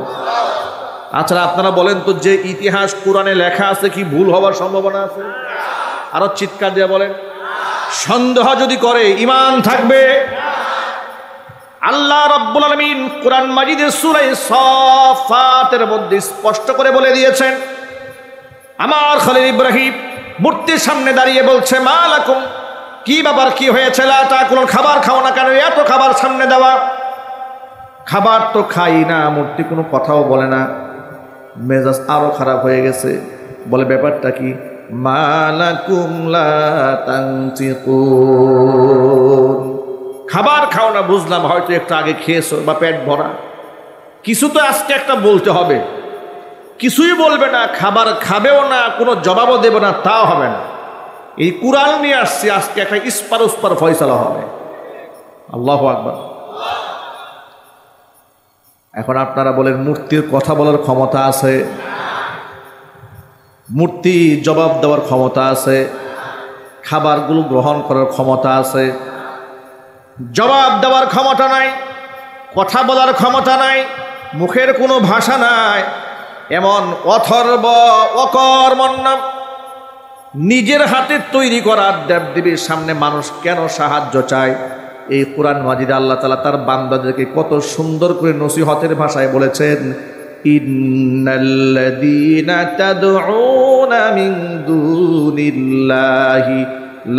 আচ্ছা আপনারা বলেন তো, যে ইতিহাস কোরআনে লেখা আছে কি ভুল হওয়ার সম্ভাবনা আছে? আরো চিৎকার দিয়ে বলেন। সন্দেহ যদি করে ঈমান থাকবে? আল্লাহ রাব্বুল আলামিন কোরআন মাজিদের সূরা সাফাতের মধ্যে স্পষ্ট করে বলে দিয়েছেন, আমার খলিল ইব্রাহিম মূর্তির সামনে দাঁড়িয়ে বলছে, মা লাকুম, কি ব্যাপার, কি হয়েছে? লা তাকুলুন, খাবার খাও না কেন? এত খাবার সামনে দেওয়া। খাবার তো খাই না। মূর্তি কোনো কথাও বলে না। মেজাজ আরো খারাপ হয়ে গেছে। বলে, ব্যাপারটা কি? মা লাকুম লা তানতিকুন। খাবার খাও না বুঝলাম, হয়তো একটু আগে খেয়েছো বা পেট ভরা, কিছু তো আজকে একটা বলতে হবে। কিছুই বলবে না, খাবার খাবেও না, কোনো জবাবও দেবে না, তাও হবে না। এই কুরআন নিয়ে আসছি, আজকে একটা ইস্পার উস্পার ফয়সালা হবে। আল্লাহু আকবার। এখন আপনারা বলেন, মূর্তির কথা বলার ক্ষমতা আছে? মূর্তি জবাব দেওয়ার ক্ষমতা আছে? খাবারগুলো গ্রহণ করার ক্ষমতা আছে? জবাব দেওয়ার ক্ষমতা নাই, কথা বলার ক্ষমতা নাই, মুখের কোনো ভাষা নাই। এমন অথর্ব অকর্মণ্য নিজের হাতে তৈরি করা দেবদেবীর সামনে মানুষ কেন সাহায্য চায়? এই কোরআন মাজিদে আল্লাহ তাআলা তার বান্দাদেরকে কত সুন্দর করে নসিহতের ভাষায় বলেছেন, ইন্নাল্লাযীনা তাদউনা মিন দুনিল্লাহি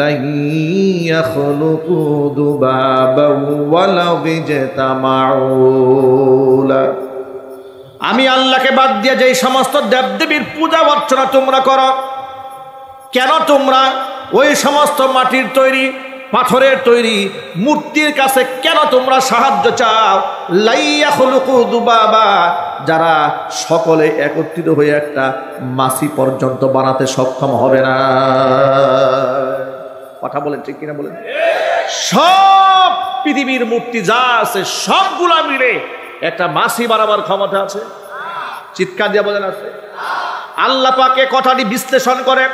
লান ইয়াখলুকু দুবাবান ওয়ালাউ ইজতামাউ লা। আমি আল্লাহকে বাদ দিয়ে যেই সমস্ত দেবদেবীর পূজা অর্চনা তোমরা করো, কেন তোমরা ওই সমস্ত মাটির তৈরি, পাথরের তৈরি মূর্তির কাছে কেন তোমরা সাহায্য চাও? লাইয়া খুলুকু দুবাবা, যারা সকলে একত্রিত হয়ে একটা মাছি পর্যন্ত বানাতে সক্ষম হবে না। কথা বলেন ঠিক কিনা বলেন? সব পৃথিবীর মূর্তি যা আছে সবগুলা মিলে একটা মাছি বানাবার ক্ষমতা আছে? চিৎকার দিয়ে বলেন আছে? আল্লাহ পাক এই কথাটি বিশ্লেষণ করে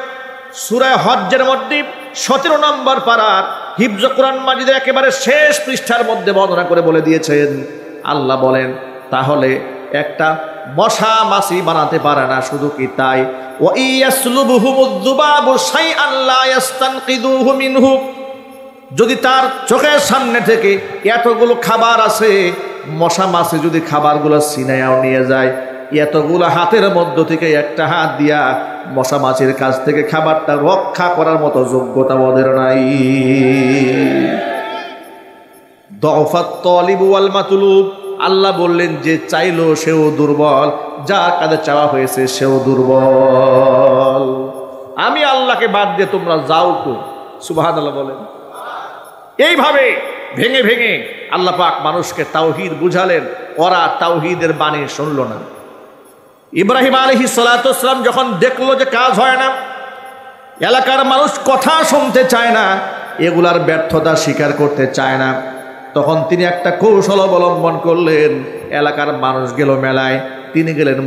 সূরা হজ্জের মধ্যে 17 নম্বর পারার হিফজ কোরআন মাজিদের একেবারে শেষ পৃষ্ঠার মধ্যে বর্ণনা করে বলে দিয়েছেন। আল্লাহ বলেন, তাহলে একটা মশা মাছি বানাতে পারে না, শুধু কি তাই, ওয়া ইয়াসলুবুহুমুদ যুবাবু শাইআন লা ইস্তানকিদুহু মিনহু, যদি তার চোখের সামনে থেকে এতগুলো খাবার আছে, মশা মাছি যদি খাবারগুলো ছিনাইয়াও নিয়ে যায়, এতগুলো হাতের মধ্য থেকে একটা হাত দিয়া মশা মাছির কাছ থেকে খাবারটা রক্ষা করার মতো যোগ্যতা ওদের নাই। দফাত তালিব ওয়াল মাতলুব, আল্লাহ বললেন যে চাইলো সেও দুর্বল, যার কাছে চাওয়া হয়েছে সেও দুর্বল। আমি আল্লাহকে বাদ দিয়ে তোমরা যাও তো। সুবহানাল্লাহ বলেন। এইভাবে ভেঙে ভেঙে আল্লাহ পাক মানুষকে তাওহীদ বুঝালেন, ওরা তাওহীদের বাণী শুনল না। ইব্রাহিম আলাইহিস সালাতু ওয়াস সালাম যখন দেখলো যে কাজ হয় না, এলাকার মানুষ কথা শুনতে চায় না, এগুলার ব্যর্থতা স্বীকার করতে চায় না, তখন তিনি একটা কৌশল অবলম্বন করলেন। এলাকার মানুষ গেল মেলায়, তিনি গেলেন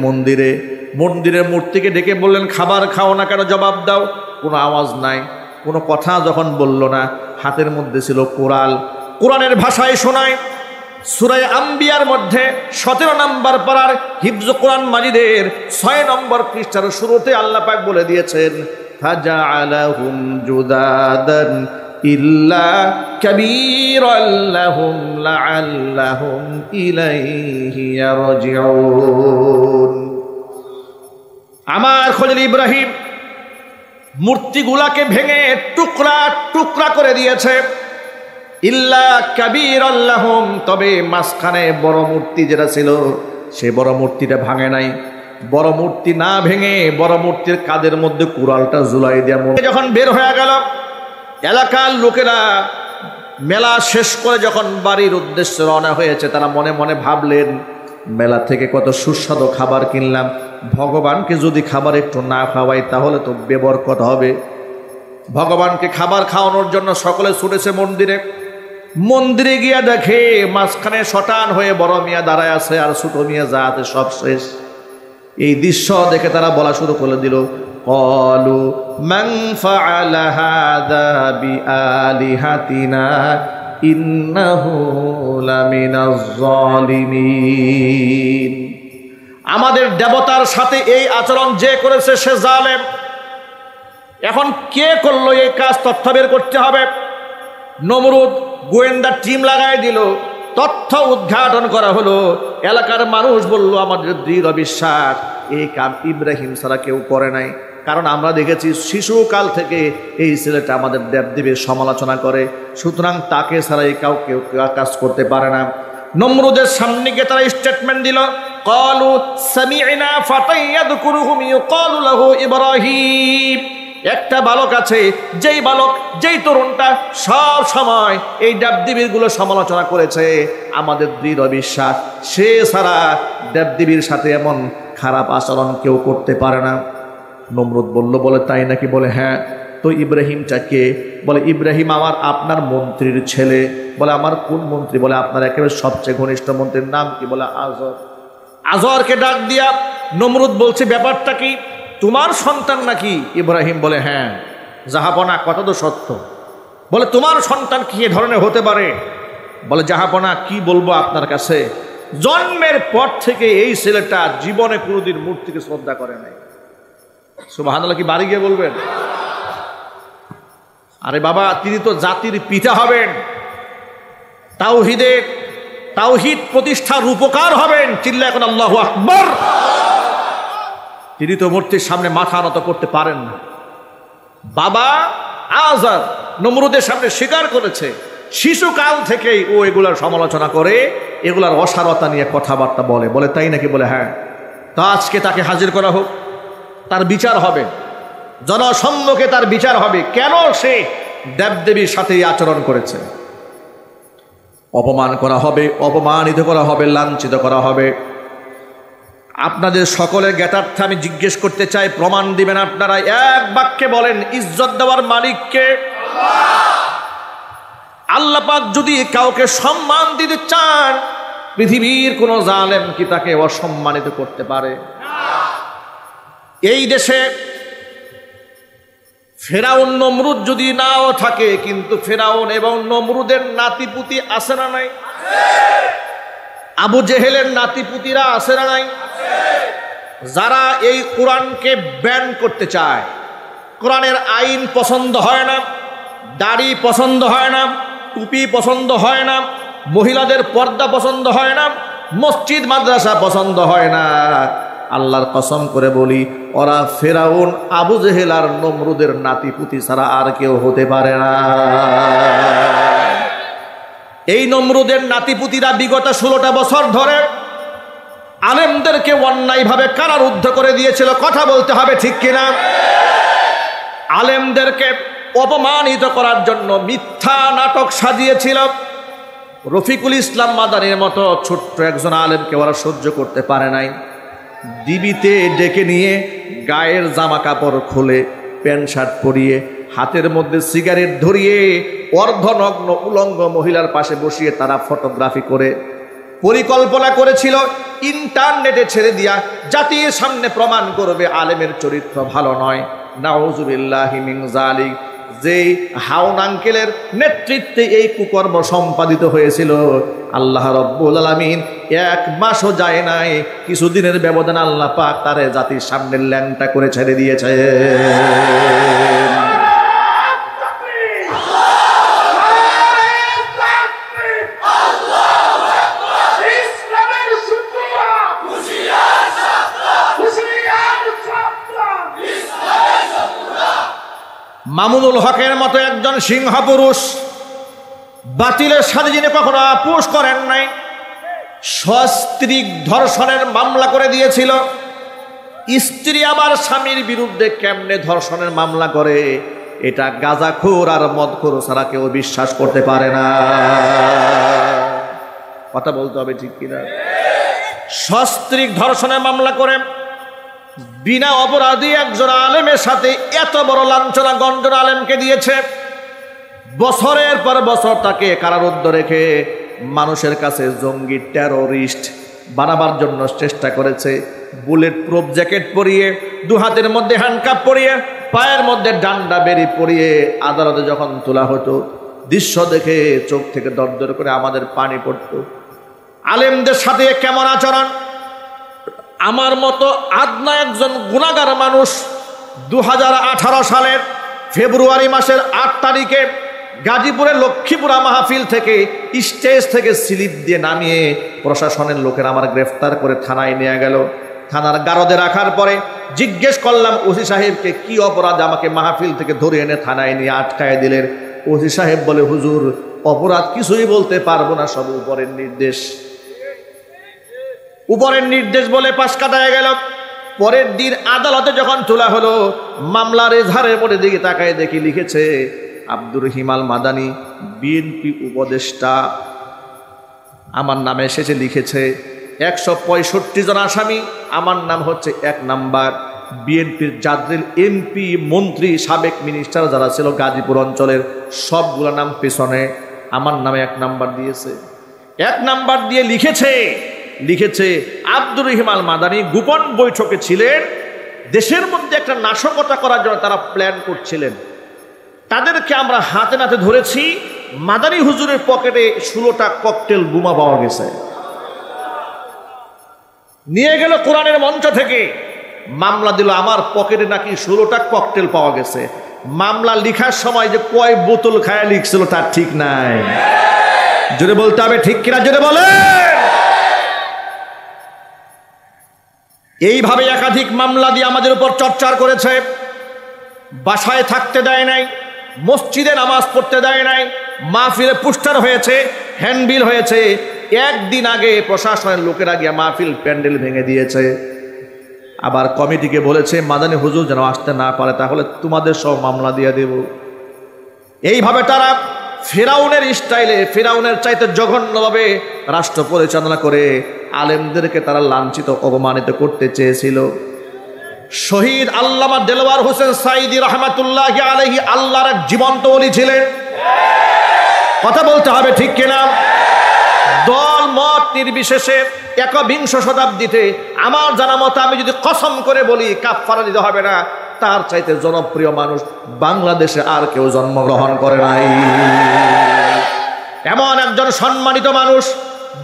মন্দিরের মূর্তিকে ডেকে বললেন, খাবার খাও না কেন? জবাব দাও। কোনো আওয়াজ নাই, কোনো কথা যখন বলল না, হাতের মধ্যে ছিল কোরআনের ভাষায় শোনায়। সূরা আম্বিয়ার মধ্যে 17 নম্বর পারার হিফজ কোরআন মাজিদের 6 নম্বর পৃষ্ঠার শুরুতে আল্লাহ পাক বলে দিয়েছেন, ফাজআলাহুম জুদাদান ইল্লা কাবীরান লাহুম লাআল্লাহুম ইলাইহি ইয়ারজিউন। আমার খলিল ইব্রাহিম মূর্তিগুলাকে ভেঙে টুকরা টুকরা করে দিয়েছে। ইল্লা কাবীরান লাহুম, তবে মাঝখানে বড় মূর্তি যেটা ছিল সে বড় মূর্তিটা ভাঙে নাই। বড় মূর্তি না ভেঙে বড় মূর্তির কাদের মধ্যে কুড়ালটা ঝুলাই দেয়া যখন বের হয়ে গেল, এলাকার লোকেরা মেলা শেষ করে যখন বাড়ির উদ্দেশ্যে রওনা হয়েছে, তারা মনে মনে ভাবলেন মেলা থেকে কত সুস্বাদু খাবার কিনলাম, ভগবানকে যদি খাবার একটু না খাওয়াই তাহলে তো বেবরকত হবে। ভগবানকে খাবার খাওয়ানোর জন্য সকলে ছুটেছে মন্দিরে। মন্দিরে গিয়া দেখে মাঝখানে শটান হয়ে বড় মিয়া দাঁড়ায় আছে আর ছোট মিয়া যা আছে সব শেষ। এই দৃশ্য দেখে তারা বলা শুরু করে দিল, ক্বালু মান ফাআলা হাযা বিআলিহাতিনা ইন্নাহু লামিনাজ জালিমিন। আমাদের দেবতার সাথে এই আচরণ যে করেছে সে জালেম। এখন কে করলো এই কাজ তথ্য বের করতে হবে। নমরুদ গোয়েন্দা টিম লাগাই দিল, তথ্য উদ্ঘাটন করা হলো। এলাকার মানুষ বলল আমাদের দৃঢ় বিশ্বাস এই কাম ইব্রাহিম ছাড়া কেউ করে নাই, কারণ আমরা দেখেছি শিশুকাল থেকে এই ছেলেটা আমাদের দেবদেবীর সমালোচনা করে, সুতরাং তাকে ছাড়া এই কেউ কাজ করতে পারে না। নমরুদের সামনে গিয়ে তারা স্টেটমেন্ট দিল, ক্বালু সামি'না ফাতান ইয়াযকুরুহুম ইউকালু লাহু ইব্রাহিম। একটা বালক আছে, যেই তরুণটা সব সময় এই দেবদেবীর গুলো সমালোচনা করেছে, আমাদের দৃঢ় বিশ্বাস সে ছাড়া দেবদেবীর সাথে এমন খারাপ আচরণ কেউ করতে পারে না। নমরুদ বলে তাই নাকি? বলে হ্যাঁ। তো ইব্রাহিমটা কে? বলে ইব্রাহিম আপনার মন্ত্রীর ছেলে। বলে আমার কোন মন্ত্রী? বলে আপনার একেবারে সবচেয়ে ঘনিষ্ঠ মন্ত্রীর নাম কি? বলে আজর। আজরকে ডাক দিয়া নমরুদ বলছে ব্যাপারটা কি, তোমার সন্তান নাকি? ইব্রাহিম বলে হ্যাঁ। জাহাপনা, কথা তো সত্য। বলে তোমার সন্তান কি এ ধরনের হতে পারে? বলে জাহাপনা কি বলবো আপনার কাছে, জন্মের পর থেকে এই ছেলেটা জীবনে কোনোদিন মূর্তিকে শ্রদ্ধা করে নাই। সুবহানাল্লাহ কি বাড়ি গিয়ে বলবেন? আরে বাবা, তিনি তো জাতির পিতা হবেন, তাওহীদ প্রতিষ্ঠার রূপকার হবেন। চিল্লা এখন আল্লাহু আকবার। তিনি তো মূর্তির সামনে মাথা নত করতে পারেন না। বাবা আজর নমরুদের সামনে স্বীকার করেছে শিশুকাল থেকেই ও এগুলার সমালোচনা করে, এগুলার অসারতা নিয়ে কথাবার্তা বলে তাই নাকি? বলে হ্যাঁ। তা আজকে তাকে হাজির করা হোক, তার বিচার হবে, জনসম্মুখে তার বিচার হবে কেন সে দেবদেবীর সাথে আচরণ করেছে। অপমান করা হবে, অপমানিত করা হবে, লাঞ্ছিত করা হবে। আপনাদের সকলের জ্ঞাতার্থে আমি জিজ্ঞেস করতে চাই, প্রমাণ দিবেন আপনারা? এক বাক্যে বলেন, ইজ্জত দেওয়ার মালিককে? আল্লাহ পাক যদি কাউকে সম্মান দিতে চান, পৃথিবীর কোন জালেম কি তাকে অসম্মানিত করতে পারে? এই দেশে ফেরাউন নমরুদ যদি নাও থাকে, কিন্তু ফেরাউন এবং নমরুদের নাতিপুতি আছে না নাই? আবু জেহেলের নাতিপুতিরা আছে না নাই? যারা এই কোরআনকে ব্যান করতে চায়, কোরআনের আইন পছন্দ হয় না, দাড়ি পছন্দ হয় না, টুপি পছন্দ হয় না, মহিলাদের পর্দা পছন্দ হয় না, মসজিদ মাদ্রাসা পছন্দ হয় না, আল্লাহর কসম করে বলি ওরা ফেরাউন, আবু জেহেল আর নমরুদের নাতিপুতি ছাড়া আর কেউ হতে পারে না। এই নমরুদের নাতিপুতিরা বিগত 16টা বছর ধরে আলেমদেরকে অন্যায়ভাবে কারারুদ্ধ করে দিয়েছিল। কথা বলতে হবে ঠিক কিনা? আলেমদেরকে অপমানিত করার জন্য মিথ্যা নাটক সাজিয়েছিল। রফিকুল ইসলাম মাদানির মতো ছোট্ট একজন আলেমকে ওরা সহ্য করতে পারে নাই। ডিবিতে ডেকে নিয়ে গায়ের জামা কাপড় খুলে প্যান্ট শার্ট পরিয়ে হাতের মধ্যে সিগারেট ধরিয়ে অর্ধনগ্ন উলঙ্গ মহিলার পাশে বসিয়ে তারা ফটোগ্রাফি করে পরিকল্পনা করেছিল ইন্টারনেটে ছেড়ে দিয়া জাতির সামনে প্রমাণ করবে আলেমের চরিত্র ভালো নয়। নাউজুবিল্লাহি মিন যালিক। যে হাউন আঙ্কেলের নেতৃত্বে এই কুকর্ম সম্পাদিত হয়েছিল, আল্লাহ রব্বুল আলামিন 1 মাসও যায় নাই, কিছুদিনের ব্যবধানে আল্লাহ পাক তারে জাতির সামনে ল্যাংটা করে ছেড়ে দিয়েছে। মামুনুল হকের মতো একজন সিংহ পুরুষ, বাতিলের সাথে যিনি কখনো আপোষ করেন নাই, সস্ত্রীক ধর্ষণের মামলা করে দিয়েছিল। স্ত্রী আবার স্বামীর বিরুদ্ধে কেমনে ধর্ষণের মামলা করে, এটা গাঁজাখোর আর মদখোর ছাড়া কেউ বিশ্বাস করতে পারে না। কথা বলতে হবে ঠিক কিনা? সস্ত্রীক ধর্ষণের মামলা করে বিনা অপরাধী একজন আলেমের সাথে এত বড় লাঞ্ছনা গঞ্জনা আলেমকে দিয়েছে। বছরের পর বছর তাকে কারারুদ্ধ রেখে মানুষের কাছে জঙ্গি টেরোরিস্ট বানাবার জন্য চেষ্টা করেছে। বুলেট প্রুফ জ্যাকেট পরিয়ে, দু হাতের মধ্যে হ্যান্ডকাপ পরিয়ে, পায়ের মধ্যে ডান্ডা বেরি পরিয়ে আদালতে যখন তোলা হতো, দৃশ্য দেখে চোখ থেকে দরদর করে আমাদের পানি পড়ত। আলেমদের সাথে কেমন আচরণ! আমার মতো আদনা একজন গুনাহগার মানুষ 2018 সালের ফেব্রুয়ারি মাসের 8 তারিখে গাজীপুরের লক্ষ্মীপুরা মাহফিল থেকে স্টেজ থেকে স্লিপ দিয়ে নামিয়ে প্রশাসনের লোকেরা আমার গ্রেফতার করে থানায় নিয়ে গেল। থানার গারদে রাখার পরে জিজ্ঞেস করলাম ওসি সাহেবকে, কি অপরাধে আমাকে মাহফিল থেকে ধরে এনে থানায় নিয়ে আটকায় দিলেন? ওসি সাহেব বলে, হুজুর অপরাধ কিছুই বলতে পারবো না, সব উপরের নির্দেশ। উপরের নির্দেশ বলে পাশ কাটায় গেল। পরের দিন আদালতে যখন তোলা হলো, মামলার এজাহারের পরে দিকে তাকায় দেখি লিখেছে আব্দুর রহিম আল মাদানী, বিএনপি উপদেষ্টা। আমার নামে শেষে লিখেছে 165 জন আসামি, আমার নাম হচ্ছে 1 নাম্বার। বিএনপির জাদ্রিল এমপি, মন্ত্রী, সাবেক মিনিস্টার যারা ছিল গাজীপুর অঞ্চলের, সবগুলো নাম পেছনে, আমার নামে 1 নাম্বার দিয়েছে। 1 নাম্বার দিয়ে লিখেছে আব্দুর রহিম আল মাদানী গোপন বৈঠকে ছিলেন, দেশের মধ্যে একটা নাশকতা করার জন্য তারা প্ল্যান করছিলেন। তাদেরকে আমরা হাতে নাতে ধরেছি। মাদানী হুজুরের পকেটে 16টা ককটেল বোমা পাওয়া গেছে। নিয়ে গেল কোরআনের মঞ্চ থেকে, মামলা দিল আমার পকেটে নাকি 16টা ককটেল পাওয়া গেছে। মামলা লিখার সময় যে কয় বোতল খায়া লিখছিল তার ঠিক নাই। জোরে বলতে হবে ঠিক কিনা, জোরে বলে। এইভাবে একাধিক মামলা দিয়ে আমাদের উপর চর্চা করেছে। বাসায় থাকতে দেয় নাই, মসজিদে নামাজ পড়তে দেয় নাই, মাহফিলে পোস্টার হয়েছে, হ্যান্ডবিল হয়েছে। একদিন আগে প্রশাসনের লোকেরা গিয়ে মাহফিল প্যান্ডেল ভেঙে দিয়েছে। আবার কমিটিকে বলেছে মাদানী হুজুর যেন আসতে না পারে, তাহলে তোমাদের সব মামলা দিয়ে দেব। এইভাবে তারা ফেরাউনের স্টাইলে, ফেরাউনের চাইতে জঘন্যভাবে রাষ্ট্র পরিচালনা করে আলেমদেরকে তারা লাঞ্ছিত, অপমানিত করতে চেয়েছিল। শহীদ আল্লামা দেলওয়ার হোসেন সাইদি রহমাতুল্লাহি আলাইহি আল্লাহর এক জীবন্ত ওলি ছিলেন। কথা বলতে হবে ঠিক কিনা? দল মত নির্বিশেষে 21 শতাব্দীতে আমার জানা মতো, আমি যদি কসম করে বলি কাফারা দিতে হবে না, তার চাইতে জনপ্রিয় মানুষ বাংলাদেশে আর কেউ জন্মগ্রহণ করে নাই। এমন একজন সম্মানিত মানুষ,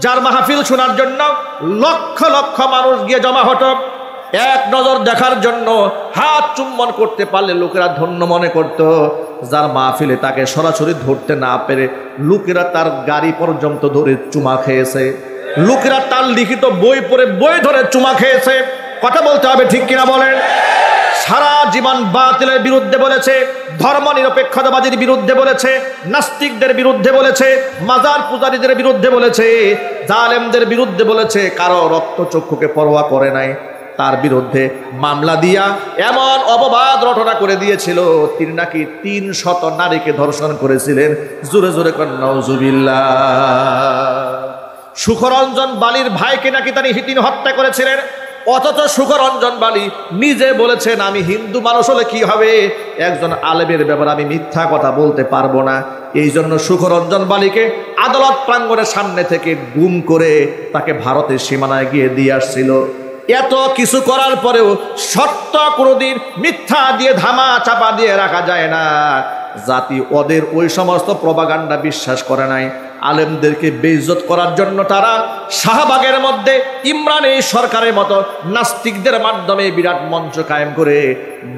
যার মাহফিল শোনার জন্য লক্ষ লক্ষ মানুষ গিয়ে জমা হতো। এক নজর দেখার জন্য হাত চুম্বন করতে পারলে লোকেরা ধন্য মনে করত। যার মাহফিলে তাকে সরাসরি ধরতে না পেরে লোকেরা তার গাড়ি পর্যন্ত ধরে চুমা খেয়েছে। লোকেরা তার লিখিত বই পড়ে বই ধরে চুমা খেয়েছে। কথা বলতে হবে ঠিক কিনা বলেন? সারা জীবন বাতিলের বিরুদ্ধে বলেছে, ধর্ম নিরপেক্ষতাবাদীর বিরুদ্ধে বলেছে, নাস্তিকদের বিরুদ্ধে বলেছে, মাজার পূজারীদের বিরুদ্ধে বলেছে, জালেমদের বিরুদ্ধে বলেছে। কারো রক্তচক্ষুকে পরোয়া করে নাই। তার বিরুদ্ধে মামলা দিয়া এমন অপবাদ রটনা করে দিয়েছিল, তিনি নাকি 300 নারীকে ধর্ষণ করেছিলেন। জোরে জোরে নাউজুবিল্লাহ। সুখরঞ্জন বালির ভাইকে নাকি তিনি হত্যা করেছিলেন। অথচ সুখরঞ্জন বালি নিজে বলেছেন, আমি হিন্দু মানুষ হলে কি হবে, একজন আলেমের ব্যাপারে আমি মিথ্যা কথা বলতে পারবো না। এই জন্য সুখরঞ্জন বালিকে আদালত প্রাঙ্গণের সামনে থেকে গুম করে তাকে ভারতের সীমানায় গিয়ে দিয়ে আসছিল। এত কিছু করার পরেও সত্য কোনোদিন মিথ্যা দিয়ে ধামা চাপা দিয়ে রাখা যায় না। জাতি ওদের ওই সমস্ত প্রপাগান্ডা বিশ্বাস করে নাই। আলেমদেরকে বেইজ্জত করার জন্য তারা শাহবাগের মধ্যে ইমরান সরকারের মতো নাস্তিকদের মাধ্যমে বিরাট মঞ্চ কায়েম করে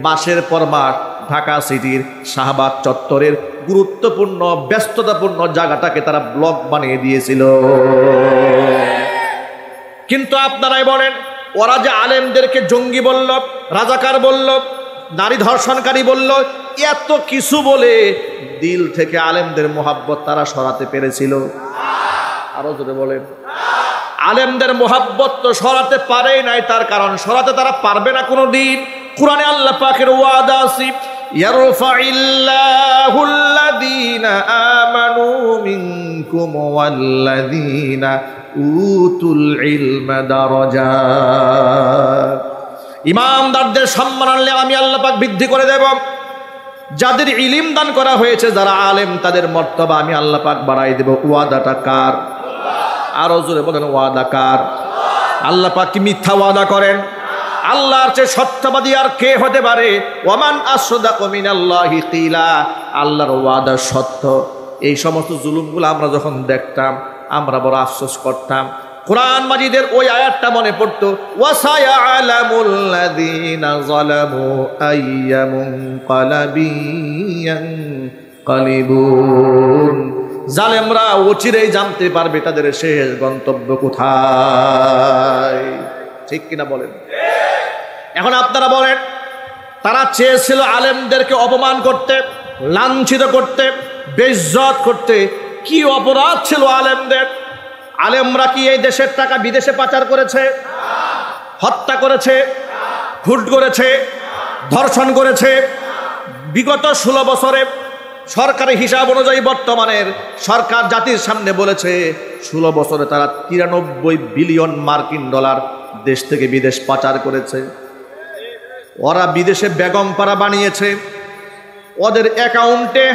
মাসের পর মাস ঢাকা সিটির শাহবাগ চত্বরের গুরুত্বপূর্ণ ব্যস্ততাপূর্ণ জায়গাটাকে তারা ব্লক বানিয়ে দিয়েছিল। কিন্তু আপনারাই বলেন, ওরা যে আলেমদেরকে জঙ্গি বলল, রাজাকার বলল, নারী ধর্ষণকারী বলল, এত কিছু বলে দিল থেকে আলেমদের মোহাব্বত তারা সরাতে পেরেছিল? আরো জোরে বলেন। আলেমদের মোহাব্বত তো সরাতে পারেই নাই, তার কারণ সরাতে তারা পারবে না কোনোদিন। কুরআনে আল্লাহ পাকের ওয়াদা আছে, ইয়ারফাইল্লাহুল্লাযীনা আমানু মিনকুম ওয়াল্লাযীনা উতুল ইলমা দারাজাত। ইমানদারদের সম্মান আনলে আমি আল্লাহ পাক বৃদ্ধি করে দেব। যাদের ইলম দান করা হয়েছে, যারা আলেম, তাদের মর্তবা আমি আল্লাহ পাক বাড়াই দেব। ওয়াদাটা কার? আরো জোরে বলেন, ওয়াদা কার? আল্লাহ পাক কি মিথ্যা ওয়াদা করেন? আল্লাহর চেয়ে সত্যবাদী আর কে হতে পারে? ওয়ামান আসদাকু মিনাল্লাহি কিলা, আল্লাহর ওয়াদা সত্য। এই সমস্ত জুলুমগুলো আমরা যখন দেখতাম আমরা বড় আফসোস করতাম। কুরআন মাজিদের ওই আয়াতটা মনে পড়তো, ওয়াসায়ালামুল্লাযীনা যালামু আইয়া মুনকালাবিন কালিবুন। জালেমরা অচিরেই জানতে পারবে তাদের শেষ গন্তব্য কোথায়। ঠিক কিনা বলেন? এখন আপনারা বলেন, তারা চেয়েছিল আলেমদেরকে অপমান করতে, লাঞ্ছিত করতে, বেইজ্জত করতে। কি অপরাধ ছিল আলেমদের? আলেমরা কি এই দেশের টাকা বিদেশে পাচার করেছে? হত্যা করেছে, ঘুষ করেছে, ধর্ষণ করেছে? বিগত 16 বছরে সরকারি হিসাব অনুযায়ী বর্তমানের সরকার জাতির সামনে বলেছে 16 বছরে তারা 93 বিলিয়ন মার্কিন ডলার দেশ থেকে বিদেশ পাচার করেছে। ওরা বিদেশে বেগম পাড়া বানিয়েছে, ওদের অ্যাকাউন্টে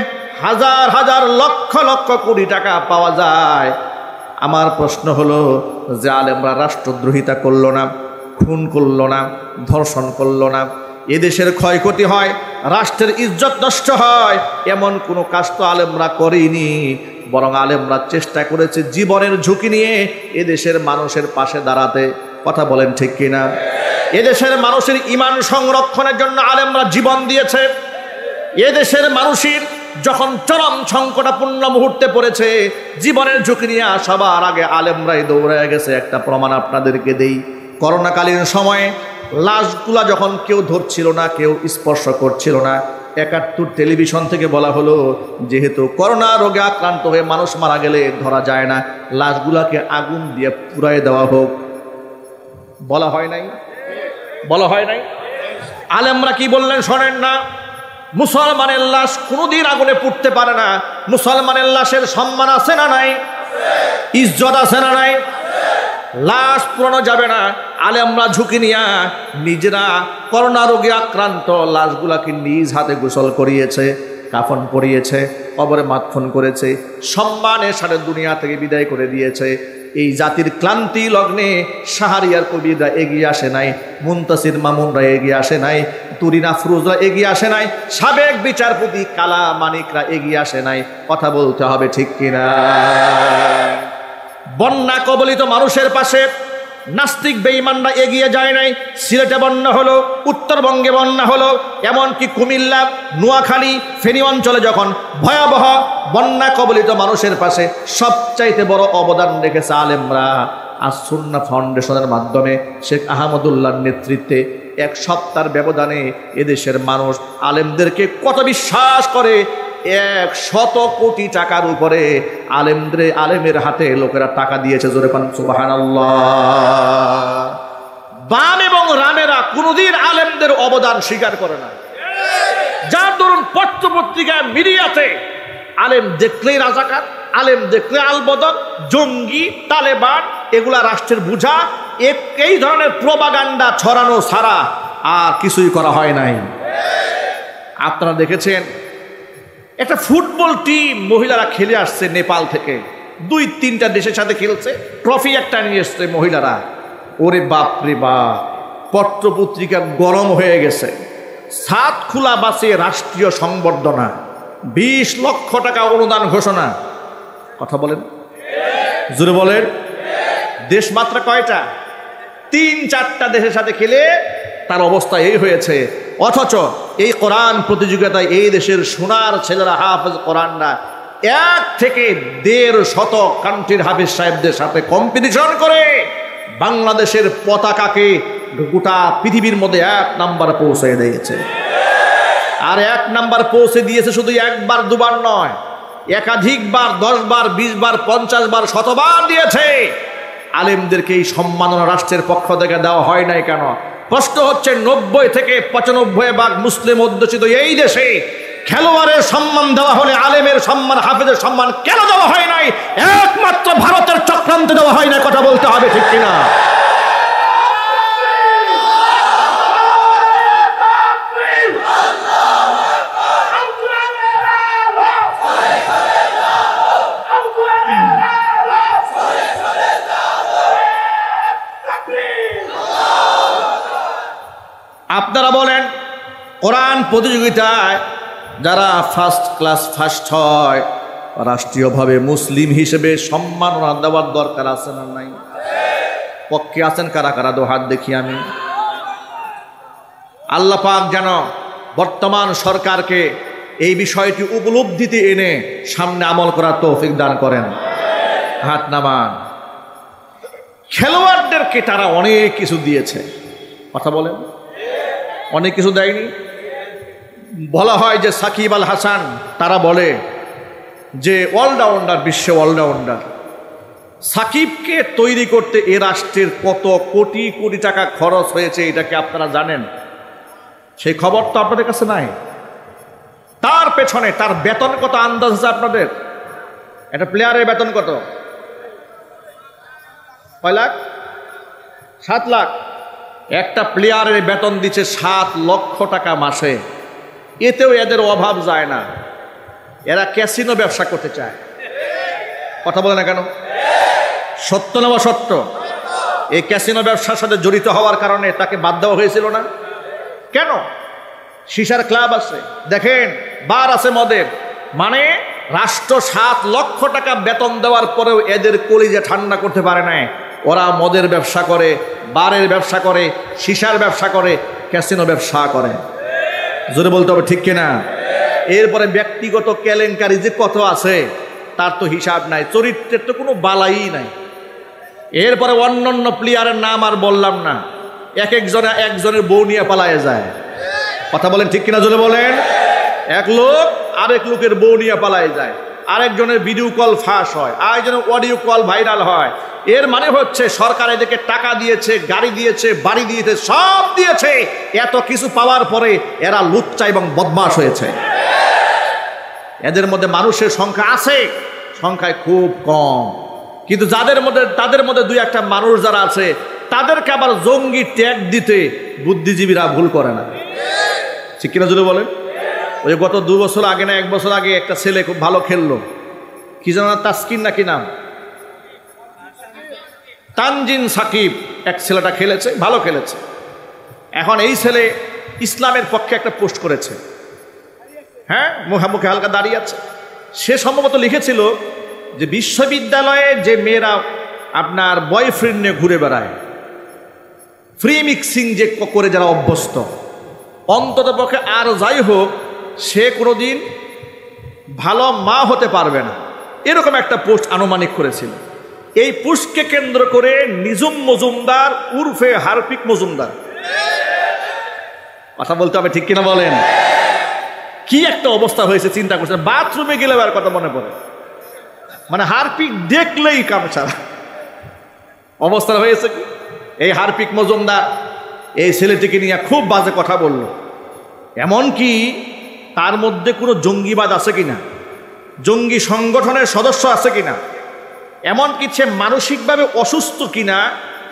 হাজার হাজার লক্ষ লক্ষ কোটি টাকা পাওয়া যায়। আমার প্রশ্ন হলো যে আলেমরা রাষ্ট্রদ্রোহিতা করলো না, খুন করলো না, ধর্ষণ করলো না, এদেশের ক্ষয়ক্ষতি হয়, রাষ্ট্রের ইজ্জত নষ্ট হয়, এমন কোনো কাজ তো আলেমরা করেনি। বরং আলেমরা চেষ্টা করেছে জীবনের ঝুঁকি নিয়ে এদেশের মানুষের পাশে দাঁড়াতে। কথা বলেন ঠিক কিনা? এদেশের মানুষের ঈমান সংরক্ষণের জন্য আলেমরা জীবন দিয়েছে। এদেশের মানুষের যখন চরম সংকটাপূর্ণ মুহূর্তে পড়েছে, জীবনের ঝুঁকি নিয়ে সবার আগে আলেমরাই দৌড়ে গেছে। একটা প্রমাণ আপনাদেরকে দেই। করোনাকালীন সময়ে লাশগুলা যখন কেউ ধরছিল না, কেউ স্পর্শ করছিল না, 71 টেলিভিশন থেকে বলা হলো যেহেতু করোনা রোগে আক্রান্ত হয়ে মানুষ মারা গেলে ধরা যায় না, লাশগুলাকে আগুন দিয়ে পুড়াই দেওয়া হোক। বলা হয় নাই? বলা হয় নাই? আলেমরা কি বললেন শোনেন না? মুসলমানের লাশ কোনোদিন আগুনে পুড়তে পারে না। মুসলমানের লাশের সম্মান আছে না নাই? ইজ্জত আছে না নাই? লাশ পুরানো যাবে না। আলেমরা ঝুঁকি নিয়া নিজেরা করোনা রোগে আক্রান্ত লাশগুলাকে নিজ হাতে গোসল করিয়েছে, কাফন পরিয়েছে, কবরে মাদফন করেছে, সম্মানের সাথে দুনিয়া থেকে বিদায় করে দিয়েছে। এই জাতির ক্লান্তি লগ্নে শাহরিয়ার কবিরা এগিয়ে আসে নাই, মুনতাসির মামুনরা এগিয়ে আসে নাই, তুরিন আফরোজরা এগিয়ে আসে নাই, সাবেক বিচারপতি কালা মানিকরা এগিয়ে আসে নাই। কথা বলতে হবে ঠিক কিনা? বন্যা কবলিত মানুষের পাশে নাস্তিক বেঈমানরা এগিয়ে যায় নাই। সিলেটে বন্যা হলো, উত্তরবঙ্গে বন্যা হলো, এমনকি কুমিল্লা, নোয়াখালী, ফেনী অঞ্চলে যখন ভয়াবহ বন্যা কবলিত মানুষের পাশে সবচাইতে বড় অবদান রেখেছে আলেমরা। আজ সুন্নাহ ফাউন্ডেশনের মাধ্যমে শেখ আহমদুল্লাহর নেতৃত্বে 1 সপ্তাহের ব্যবধানে এদেশের মানুষ আলেমদেরকে কত বিশ্বাস করে। 100 কোটি টাকার উপরে আলেমের হাতে লোকেরা টাকা দিয়েছে। জোরে পান সুবহানাল্লাহ। বাম এবং রামেরা কোনদিন আলেমদের অবদান স্বীকার করে না। যার ধরুন পত্রপত্রিকা মিডিয়াতে আলেম দেখলেই রাজাকার, আলেম দেখলে আলবদর, জঙ্গি, তালেবান, এগুলা রাষ্ট্রের বোঝা, এই ধরনের প্রোপাগান্ডা ছড়ানো ছাড়া আর কিছুই করা হয় নাই। আপনারা দেখেছেন একটা ফুটবল টিম মহিলারা খেলে আসছে নেপাল থেকে, 2-3টা দেশের সাথে খেলছে, ট্রফি একটা নিয়ে এসছে মহিলারা। ওরে বাপরে বাপ, পত্রপত্রিকা গরম হয়ে গেছে। 7 খোলা বাসে রাষ্ট্রীয় সংবর্ধনা, 20 লক্ষ টাকা অনুদান ঘোষণা। কথা বলেন, জোরে বলেন। দেশ মাত্র কয়টা? 3-4টা দেশের সাথে খেলে তার অবস্থা এই হয়েছে। অথচ এই কোরআন প্রতিযোগিতায় এই দেশের সোনার ছেলেরা হাফেজ কোরআনরা 1 থেকে 150 কান্ট্রির হাফেজ সাহেবদের সাথে কম্পিটিশন করে বাংলাদেশের পতাকাকে গোটা পৃথিবীর মধ্যে 1 নম্বরে পৌঁছে দিয়েছে। আর 1 নাম্বার পৌঁছে দিয়েছে শুধু একবার দুবার নয়, একাধিকবার, 10 বার, 20 বার, 50 বার, 100 বার দিয়েছে। আলেমদেরকে এই সম্মাননা রাষ্ট্রের পক্ষ থেকে দেওয়া হয় নাই কেন? প্রশ্ন হচ্ছে 90 থেকে 95% মুসলিম অধ্যুষিত এই দেশে খেলোয়াড়ের সম্মান দেওয়া হলে আলেমের সম্মান, হাফেজের সম্মান কেন দেওয়া হয় নাই? একমাত্র ভারতের চক্রান্তে দেওয়া হয় না, কথা বলতে হবে, ঠিক কিনা? আপনারা বলেন, কোরআন প্রতিযোগিতায় যারা ফার্স্ট ক্লাস ফার্স্ট হয়, রাষ্ট্রীয়ভাবে মুসলিম হিসেবে সম্মাননা দেওয়ার দরকার আছে না নাই? পক্ষে আছেন কারা কারা? দো হাত দেখি আমি। আল্লাহ পাক যেন বর্তমান সরকারকে এই বিষয়টি উপলব্ধিতে এনে সামনে আমল করার তৌফিক দান করেন। হাত নামান। খেলোয়াড়দেরকে তারা অনেক কিছু দিয়েছে, কথা বলেন, অনেক কিছু দেয়নি? বলা হয় যে সাকিব আল হাসান, তারা বলে যে অলরাউন্ডার, বিশ্বে অলরাউন্ডার। সাকিবকে তৈরি করতে এ রাষ্ট্রের কত কোটি কোটি টাকা খরচ হয়েছে, এটাকে আপনারা জানেন? সেই খবর তো আপনাদের কাছে নাই। তার পেছনে তার বেতন কত আন্দাজ আছে আপনাদের? একটা প্লেয়ারের বেতন কত? কয় লাখ? 7 লাখ। একটা প্লেয়ারের বেতন দিচ্ছে 7 লক্ষ টাকা মাসে। এতেও এদের অভাব যায় না। এরা ক্যাসিনো ব্যবসা করতে চায়, কথা বলে না কেন? সত্য না অসত্য? এই ক্যাসিনো ব্যবসার সাথে জড়িত হওয়ার কারণে তাকে বাদ দেওয়া হয়েছিল না কেন? সিসার ক্লাব আছে, দেখেন, বার আছে মদের, মানে রাষ্ট্র 7 লক্ষ টাকা বেতন দেওয়ার পরেও এদের কলিজা ঠান্ডা করতে পারে না। ওরা মদের ব্যবসা করে, বারের ব্যবসা করে, সিসার ব্যবসা করে, ক্যাসিনো ব্যবসা করে। জোরে বলতে হবে, ঠিক কিনা? এরপরে ব্যক্তিগত কেলেঙ্কারি যে কত আছে তার তো হিসাব নাই, চরিত্রের তো কোনো বালাই নাই। এরপরে অন্যান্য প্লেয়ারের নাম আর বললাম না, একজনের বউ নিয়ে পালায়ে যায়, কথা বলেন, ঠিক কিনা? জোরে বলেন। এক লোক আরেক লোকের বউ নিয়ে পালায়ে যায়, আরেকজনের ভিডিও কল ফাঁস হয়, আরেকজনের অডিও কল ভাইরাল হয়। এর মানে হচ্ছে সরকার এদেরকে টাকা দিয়েছে, গাড়ি দিয়েছে, বাড়ি দিয়েছে, সব দিয়েছে। এত কিছু পাওয়ার পরে এরা লুচ্চা এবং বদমাশ হয়েছে। এদের মধ্যে মানুষের সংখ্যা আছে, সংখ্যায় খুব কম, কিন্তু তাদের মধ্যে 2-1টা মানুষ যারা আছে তাদেরকে আবার জঙ্গি ট্যাগ দিতে বুদ্ধিজীবীরা ভুল করে না, ঠিক কিনা? যদি বলেন, ওই গত 2 বছর আগে না 1 বছর আগে একটা ছেলে খুব ভালো খেললো, কি যেন তাসকিন নাকি নাম, তানজিন সাকিব, এক ছেলেটা খেলেছে, ভালো খেলেছে। এখন এই ছেলে ইসলামের পক্ষে একটা পোস্ট করেছে, হ্যাঁ, মুখে হালকা দাঁড়িয়ে আছে। সে সম্ভবত লিখেছিল যে বিশ্ববিদ্যালয়ে যে মেয়েরা আপনার বয়ফ্রেন্ড নিয়ে ঘুরে বেড়ায়, ফ্রি মিক্সিং যে করে যারা অভ্যস্ত, অন্তত পক্ষে আর যাই হোক সে কোনোদিন ভালো মা হতে পারবে না, এরকম একটা পোস্ট আনুমানিক করেছিল। এই পোস্টকে কেন্দ্র করে নিজুম মজুমদার উর্ফে হারপিক মজুমদার, কথা বলতে হবে, ঠিক কিনা বলেন? কি একটা অবস্থা হয়েছে চিন্তা করছেন? বাথরুমে গেলে আর কথা মনে পড়ে, মানে হারপিক দেখলেই কামসারা অবস্থা হয়েছে। কি এই হারপিক মজুমদার এই ছেলেটিকে নিয়ে খুব বাজে কথা বলল, এমনকি তার মধ্যে কোনো জঙ্গিবাদ আছে কিনা, জঙ্গি সংগঠনের সদস্য আছে কিনা, এমনকি সে মানসিকভাবে অসুস্থ কিনা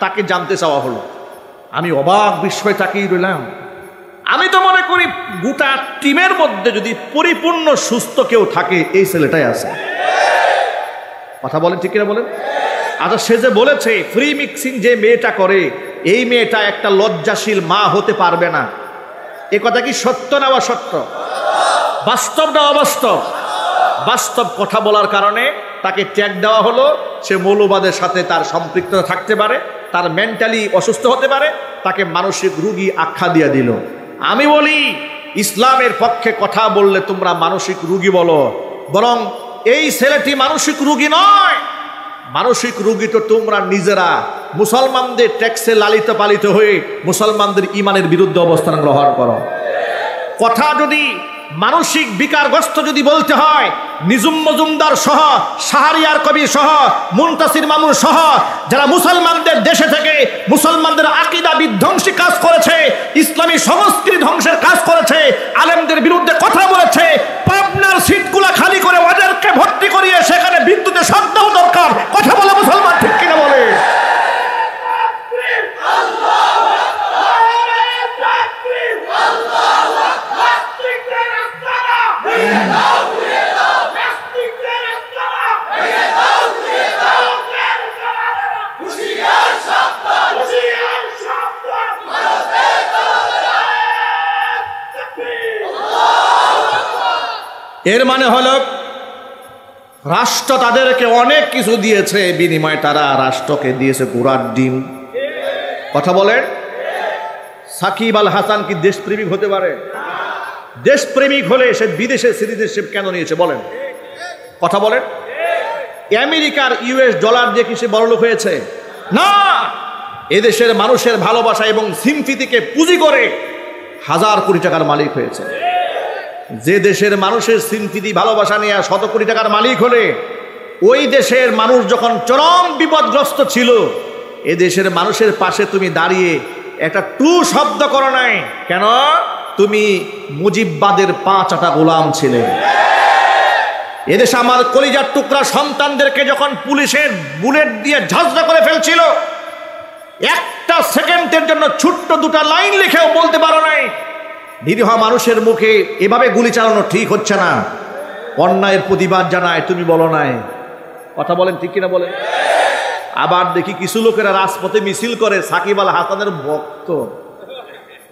তাকে জানতে চাওয়া হলো। আমি অবাক বিস্ময় তাকিয়ে রইলাম। আমি তো মনে করি গোটা টিমের মধ্যে যদি পরিপূর্ণ সুস্থ কেউ থাকে এই ছেলেটাই আছে, কথা বলেন, ঠিক কিনা বলেন? আচ্ছা, সে যে বলেছে ফ্রি মিক্সিং যে মেয়েটা করে, এই মেয়েটা একটা লজ্জাশীল মা হতে পারবে না, এ কথা কি সত্য না অসত্য? বাস্তব না অবাস্তব? বাস্তব কথা বলার কারণে তাকে ট্যাগ দেওয়া হলো। সে মৌলবাদের সাথে তার সম্পৃক্ততা থাকতে পারে, তার মেন্টালি অসুস্থ হতে পারে, তাকে মানসিক রোগী আখ্যা দিয়ে দিল। আমি বলি, ইসলামের পক্ষে কথা বললে তোমরা মানসিক রোগী বলো, বরং এই ছেলেটি মানসিক রোগী নয়, মানসিক রোগী তো তোমরা নিজেরা, মুসলমানদের ট্যাক্সে লালিত পালিত হয়ে মুসলমানদের ইমানের বিরুদ্ধে অবস্থান গ্রহণ করো। কথা যদি মানসিক বিকারগ্রস্ত যদি বলতে হয়, নিজুম মজুমদার সহ, শাহরিয়ার কবির সহ, মুনতাসির মামুন সহ যারা মুসলমানদের দেশে থেকে মুসলমানদের আকীদা বিধ্বংসী কাজ করেছে, ইসলামী সংস্কৃতি ধ্বংসের কাজ করেছে, আলেমদের বিরুদ্ধে কথা বলেছে, পাবনার সিটগুলো খালি করে ওদেরকে ভর্তি করিয়ে সেখানে বিদ্যুতের শক দেওয়া দরকার। কথা বলে মুসলমান ঠিক কিনা বলে? এর মানে হলো রাষ্ট্র তাদেরকে অনেক কিছু দিয়েছে, বিনিময়ে তারা রাষ্ট্রকে দিয়েছে ঘোড়ার ডিম। কথা বলেন, সাকিব আল হাসান কি দেশপ্রেমিক হতে পারে? দেশপ্রেমিক হলে সে বিদেশে সিটিজেনশিপ কেন নিয়েছে বলেন? কথা বলেন, আমেরিকার US ডলার দিয়ে কি সে বড়লোক হয়েছে? না, এদেশের মানুষের ভালোবাসা এবং সিম্পিতিকে পুঁজি করে হাজার কোটি টাকার মালিক হয়েছে। যে দেশের মানুষের সিম্পিতি ভালোবাসা নিয়ে শত কোটি টাকার মালিক হলে, ওই দেশের মানুষ যখন চরম বিপদগ্রস্ত ছিল, এ দেশের মানুষের পাশে তুমি দাঁড়িয়ে একটা টু শব্দ করো নাই কেন? তুমি মুজিববাদের 5 আটা গোলাম ছিলে। এদেশে আমার কলিজার টুকরা সন্তানদেরকে যখন পুলিশের বুলেট দিয়ে ঝাঁঝরা করে ফেলছিল, একটা সেকেন্ডের জন্য ছোট্ট 2টা লাইন লিখেও বলতে পারো নাই নিরীহ মানুষের মুখে এভাবে গুলি চালানো ঠিক হচ্ছে না, অন্যায়ের প্রতিবাদ জানায়, তুমি বলো নাই। কথা বলেন ঠিক কিনা বলেন? আবার দেখি কিছু লোকেরা রাজপথে মিছিল করে সাকিব আল হাসানের ভক্ত।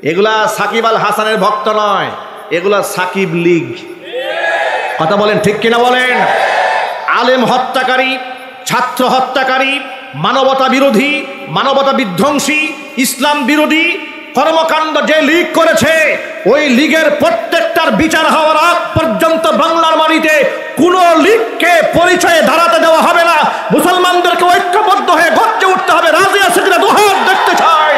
এগুলা সাকিব আল হাসানের ভক্ত নয়, এগুলা সাকিব লীগ। কথা বলেন ঠিক কিনা বলেন? আলেম হত্যাকারী, ছাত্র হত্যাকারী, মানবতা বিরোধী, মানবতা বিধ্বংসী, ইসলাম বিরোধী কর্মকাণ্ড যে লীগ করেছে, ওই লীগের প্রত্যেকটার বিচার হওয়ার আগ পর্যন্ত বাংলার মাটিতে কোন লীগকে পরিচয়ে দাঁড়াতে দেওয়া হবে না। মুসলমানদেরকে ঐক্যবদ্ধ হয়ে গর্জে উঠতে হবে। রাজি আছে কিনা? দুহাত দেখতে চাই।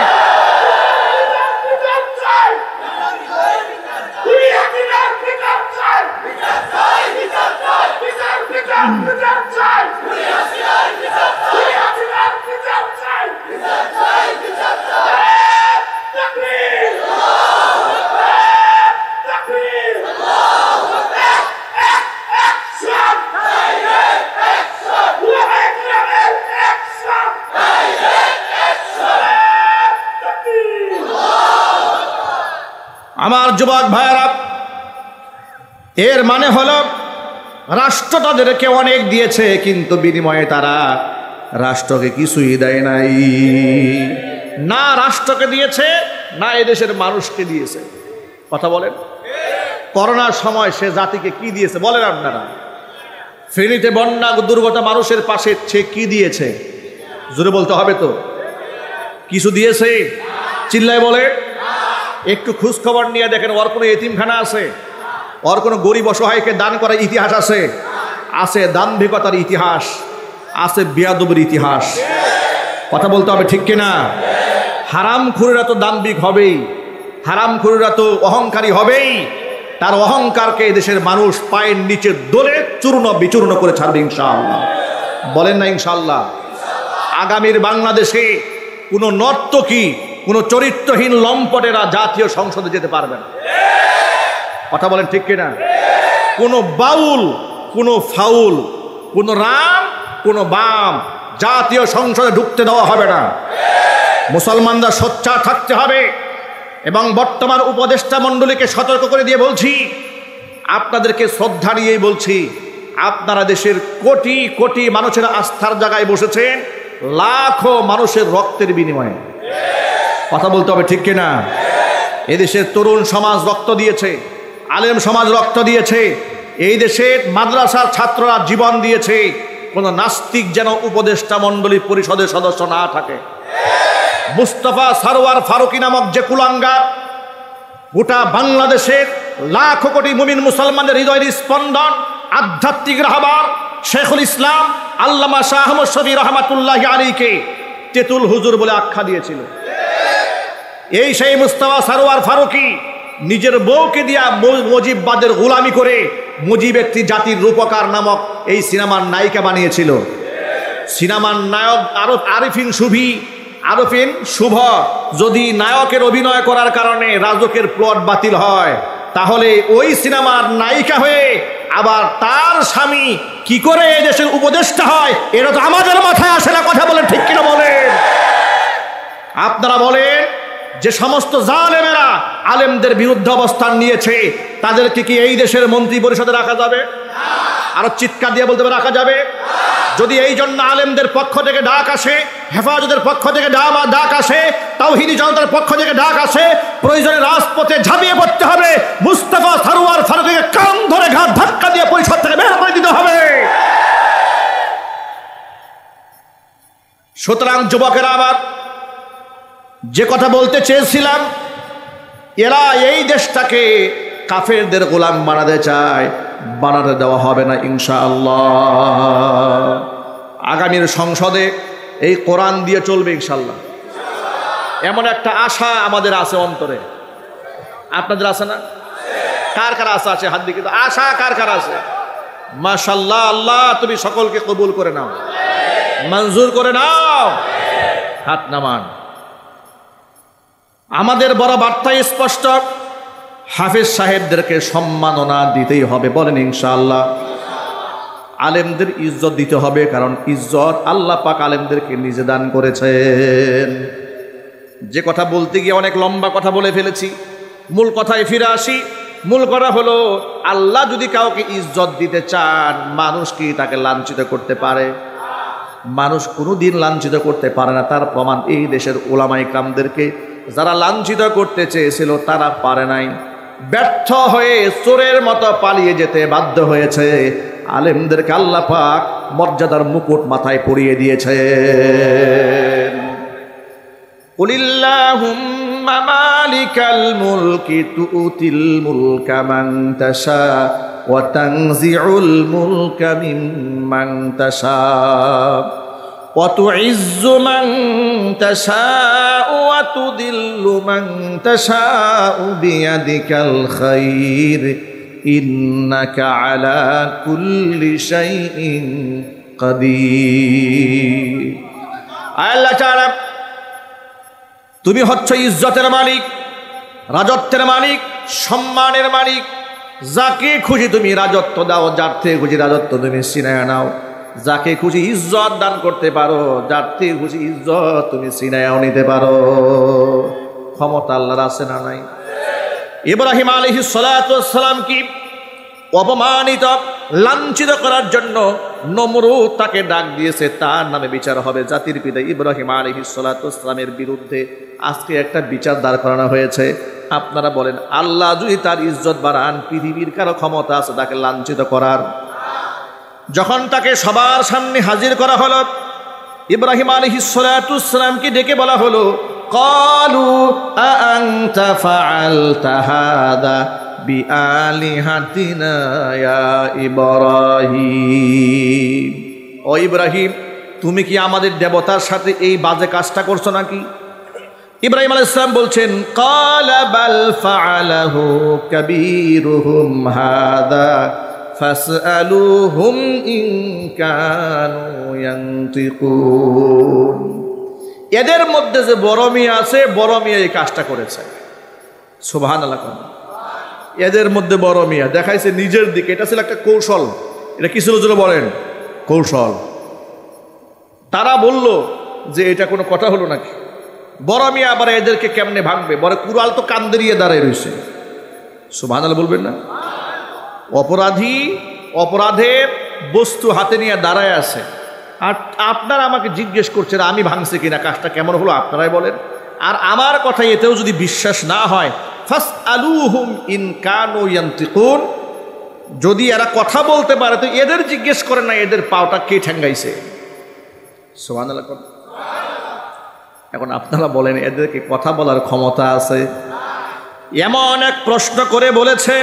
আমার যুবক ভাইয়েরা, এর মানে হলো রাষ্ট্র তাদেরকে অনেক দিয়েছে, কিন্তু বিনিময়ে তারা রাষ্ট্রকে কিছুই দেয় নাই। না রাষ্ট্রকে দিয়েছে, না এদেশের মানুষকে দিয়েছে। কথা বলেন, করোনার সময় সে জাতিকে কি দিয়েছে বলেন আপনারা? ফেনীতে বন্যা দুর্গত মানুষের পাশে সে কি দিয়েছে? জোরে বলতে হবে তো। কিছু দিয়েছে? চিল্লায় বলে। একটু খোঁজ খবর নিয়ে দেখেন, ওর কোনো এতিমখানা আছে? ওর কোনো গরিব অসহায়কে দান করার ইতিহাস আছে? আছে দাম্ভিকতার ইতিহাস, আছে বেয়াদবের ইতিহাস। কথা বলতে হবে ঠিক কিনা? হারামখোরেরা তো দাম্ভিক হবেই, হারামখোরেরা তো অহংকারী হবেই। তার অহংকারকে দেশের মানুষ পায়ের নিচে দলে চূর্ণ বিচূর্ণ করে ছাড়বে ইনশাআল্লাহ। বলেন না ইনশাআল্লাহ? আগামীর বাংলাদেশে কোনো নর্তকী, কোনো চরিত্রহীন লম্পটেরা জাতীয় সংসদে যেতে পারবে না। কথা বলেন ঠিক কিনা? কোনো বাউল, কোনো ফাউল, কোনো রাম, কোনো বাম জাতীয় সংসদে ঢুকতে দেওয়া হবে না। মুসলমানরা সোচ্চার থাকতে হবে। এবং বর্তমান উপদেষ্টা মণ্ডলীকে সতর্ক করে দিয়ে বলছি, আপনাদেরকে শ্রদ্ধা নিয়েই বলছি, আপনারা দেশের কোটি কোটি মানুষের আস্থার জায়গায় বসেছেন লাখো মানুষের রক্তের বিনিময়ে। কথা বলতে হবে ঠিক কিনা? এদেশের তরুণ সমাজ রক্ত দিয়েছে, আলেম সমাজ রক্ত দিয়েছে, এই দেশের মাদ্রাসার ছাত্ররা জীবন দিয়েছে। কোন নাস্তিক যেন উপদেষ্টা মণ্ডলী পরিষদের সদস্য না থাকে। মুস্তফা সারোয়ার ফারুকি নামক যে কুলাঙ্গার গোটা বাংলাদেশের লাখো কোটি মুমিন মুসলমানদের হৃদয়ের স্পন্দন, আধ্যাত্মিক রাহবার শেখুল ইসলাম আল্লামা শাহ আহমদ শফী রহমাতুল্লাহি আলাইহিকে তেতুল হুজুর বলে আখ্যা দিয়েছিল। এই সেই মুস্তফা সারোয়ার ফারুকি নিজের বউকে দিয়া মুজিববাদের গোলামি করে মুজিব একটি জাতির রূপকার নামক এই সিনেমার নায়িকা বানিয়েছিল। সিনেমার নায়ক আরিফিন শুভ যদি নায়কের অভিনয় করার কারণে রাজকের প্লট বাতিল হয়, তাহলে ওই সিনেমার নায়িকা হয়ে আবার তার স্বামী কি করে এই দেশের উপদেষ্টা হয়, এটা তো আমাদের মাথায় আসে না। কথা বলেন ঠিক কিনা বলেন? আপনারা বলেন যে সমস্ত জালেমেরা আলেমদের বিরুদ্ধে অবস্থান নিয়েছে, তাদেরকে কি এই দেশের মন্ত্রী পরিষদে রাখা যাবে? আরো চিৎকার দিয়ে বলতে রাখা যাবে? যদি এই জন্য আলেমদের পক্ষ থেকে ডাক আসে, হেফাজতের পক্ষ থেকে ডাক আসে, তাওহীদি জনতার পক্ষ থেকে ডাক আসে, প্রয়োজনে রাজপথে ঝাঁপিয়ে পড়তে হবে, মুস্তাফা সারোয়ার ফারুকীকে কান ধরে ঘাট ধাক্কা দিয়ে পরিষদ থেকে বের করে দিতে হবে। সুতরাং যুবকেরা, আবার যে কথা বলতে চেয়েছিলাম, এরা এই দেশটাকে কাফেরদের গোলাম বানাতে চায়, বানাতে দেওয়া হবে না ইনশাআল্লাহ। আগামীর সংসদে এই কোরআন দিয়ে চলবে ইনশাআল্লাহ, এমন একটা আশা আমাদের আছে অন্তরে। আপনাদের আছে না? কার কার আশা আছে? হাত দিকে। আশা কার কার আছে? মাশাআল্লাহ। আল্লাহ তুমি সকলকে কবুল করে নাও, মঞ্জুর করে নাও। হাত নামান। আমাদের বড় বার্তা স্পষ্ট, হাফেজ সাহেবদেরকে সম্মাননা দিতেই হবে। বলেন ইনশাআল্লাহ। আলেমদের ইজ্জত দিতে হবে, কারণ ইজ্জত আল্লাহ পাক আলেমদেরকে নিজে দান করেছেন। যে কথা বলতে গিয়ে অনেক লম্বা কথা বলে ফেলেছি, মূল কথায় ফিরে আসি। মূল কথা হলো, আল্লাহ যদি কাউকে ইজ্জত দিতে চান, মানুষ কি তাকে লাঞ্ছিত করতে পারে? মানুষ কোনোদিন লাঞ্ছিত করতে পারে না। তার প্রমাণ এই দেশের উলামায়ে কেরামদেরকে যারা লাঞ্ছিত করতে চেয়েছিল তারা পারে নাই, ব্যর্থ হয়ে চোরের মতো পালিয়ে যেতে বাধ্য হয়েছে। আলেমদেরকে আল্লাহ পাক মর্যাদার মুকুট মাথায় পরিয়ে দিয়েছে। কুলিল্লাহুম্মা মালিকাল মুলকি তুতিল মুলকা মান তাশা ওয়া তানজিউল মুলকা মিম্মান তাশা ওয়া তুইজ্জু মান তাশাউ ওয়া তুদিল্লু মান তাশাউ বিয়াদিকাল খায়র ইন্নাকা আলা কুল্লি শাইইন কাদির। আল্লাহ তাআলা, তুমি হচ্ছ ইজ্জতের মালিক, রাজত্বের মালিক, সম্মানের মালিক। যাকে খুশি তুমি রাজত্ব দাও, যার থেকে খুশি রাজত্ব তুমি ছিনায়া নাও। যাকে খুশি ইজ্জত দান করতে পারো, যার থেকে খুশি ইজ্জত তুমি ছিনায়াও নিতে পারো। ক্ষমতা আল্লাহর আছে না নাই? ইব্রাহিম আলাইহিস সালাতু ওয়াস সালাম কি অপমানিত, লাঞ্ছিত করার জন্য নমরুদ তাকে ডাক দিয়েছে, তার নামে বিচার হবে। জাতির পিতা ইব্রাহিম আলাইহিস সালাতু ওয়াস সালামের বিরুদ্ধে আজকে একটা বিচার দাঁড় করানো হয়েছে। আপনারা বলেন, আল্লাহ যদি তার ইজ্জত বাড়ান, পৃথিবীর কারো ক্ষমতা আছে তাকে লাঞ্ছিত করার? যখন তাকে সবার সামনে হাজির করা হলো, ইব্রাহিম আলাইহিস সালাতু ওয়াস সালামকে ডেকে বলা হলো, ক্বালু আআনতা ফাআলতা হাদা বিআলিহাতিনা ইয়া ইব্রাহিম। ও ইব্রাহিম, তুমি কি আমাদের দেবতার সাথে এই বাজে কাজটা করছো নাকি? ইব্রাহিম আলাইহিস সালাম বলছেন, ক্বালা বাল ফাআলাহু কাবীরুহুম হাদা ফাসআলুহুম ইন কানু ইয়ানতিকুন। এদের মধ্যে যে বড় মেয়ে আছে, বড় মেয়ে এই কাজটা করেছে। সুবহানাল্লাহ। এদের মধ্যে বড় মিয়া দেখাইছে নিজের দিকে। এটা ছিল একটা কৌশল। এটা কি ছিল বলেন? কৌশল। তারা বলল যে এটা কোনো কথা হলো নাকি? বড় মিয়া আবার এদেরকে কেমনে ভাঙবে? বড় কুড়াল তো কান দিয়ে দাঁড়ায় রয়েছে। সুবহানাল্লাহ বলবেন না? অপরাধী অপরাধের বস্তু হাতে নিয়ে দাঁড়ায় আছে, আর আপনারা আমাকে জিজ্ঞেস করছেন আমি ভাঙছি কিনা, কাজটা কেমন হলো আপনারাই বলেন। আর আমার কথা এতেও যদি বিশ্বাস না হয়, ফাসআলুহুম ইন কানু ইয়ানতিকুন, যদি এরা কথা বলতে পারে তো এদের জিজ্ঞেস করেন না এদের পাওটা কে ঠ্যাঙ্গাইছে। সুবহানাল্লাহ। এখন আপনারা বলেন, এদেরকে কথা বলার ক্ষমতা আছে? এমন এক প্রশ্ন করে বলেছে,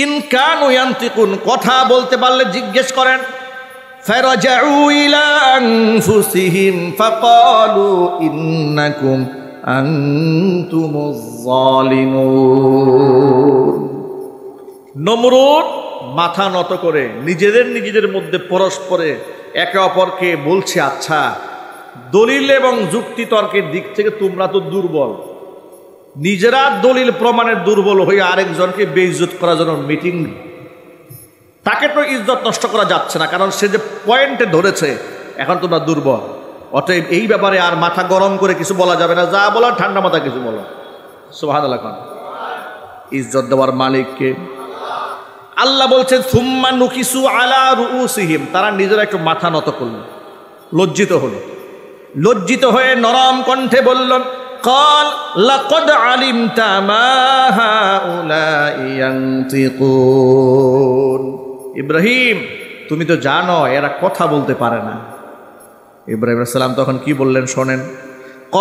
ইন কানু ইয়ানতিকুন, কথা বলতে পারলে জিজ্ঞেস করেন। ফারাজাউ ইলা আনফুসিহিম ফাকালু ইন্নাকুম আনতুমুজ যালিমুন। নমরুদ মাথা নত করে নিজেদের মধ্যে পরস্পরে একে অপরকে বলছে, আচ্ছা দলিল এবং যুক্তি তর্কের দিক থেকে তোমরা তো দুর্বল, নিজেরা দলিল প্রমাণের দুর্বল হয়ে আরেকজনকে বেইজ্জত করার জন্য মিটিং, তাকে তো ইজ্জত নষ্ট করা যাচ্ছে না, কারণ সে যে পয়েন্টে ধরেছে এখন তোমরা দুর্বল, অতএব এই ব্যাপারে আর মাথা গরম করে কিছু বলা যাবে না, যা বলার ঠান্ডা মাথা কিছু বলো। সুবহানাল্লাহ। ইজ্জত দেওয়ার মালিককে আল্লাহ বলছেন সুম্মা নুকিসু আলা রুউসিহিম, তারা নিজেরা একটু মাথা নত করল, লজ্জিত হলো, লজ্জিত হয়ে নরম কণ্ঠে বলল, قال لقد علمت ما هؤلاء ينطقون। ইব্রাহিম তুমি তো জানো এরা কথা বলতে পারে না। ইব্রাহিম আলাইহিস সালাম তখন কি বললেন শোনেন,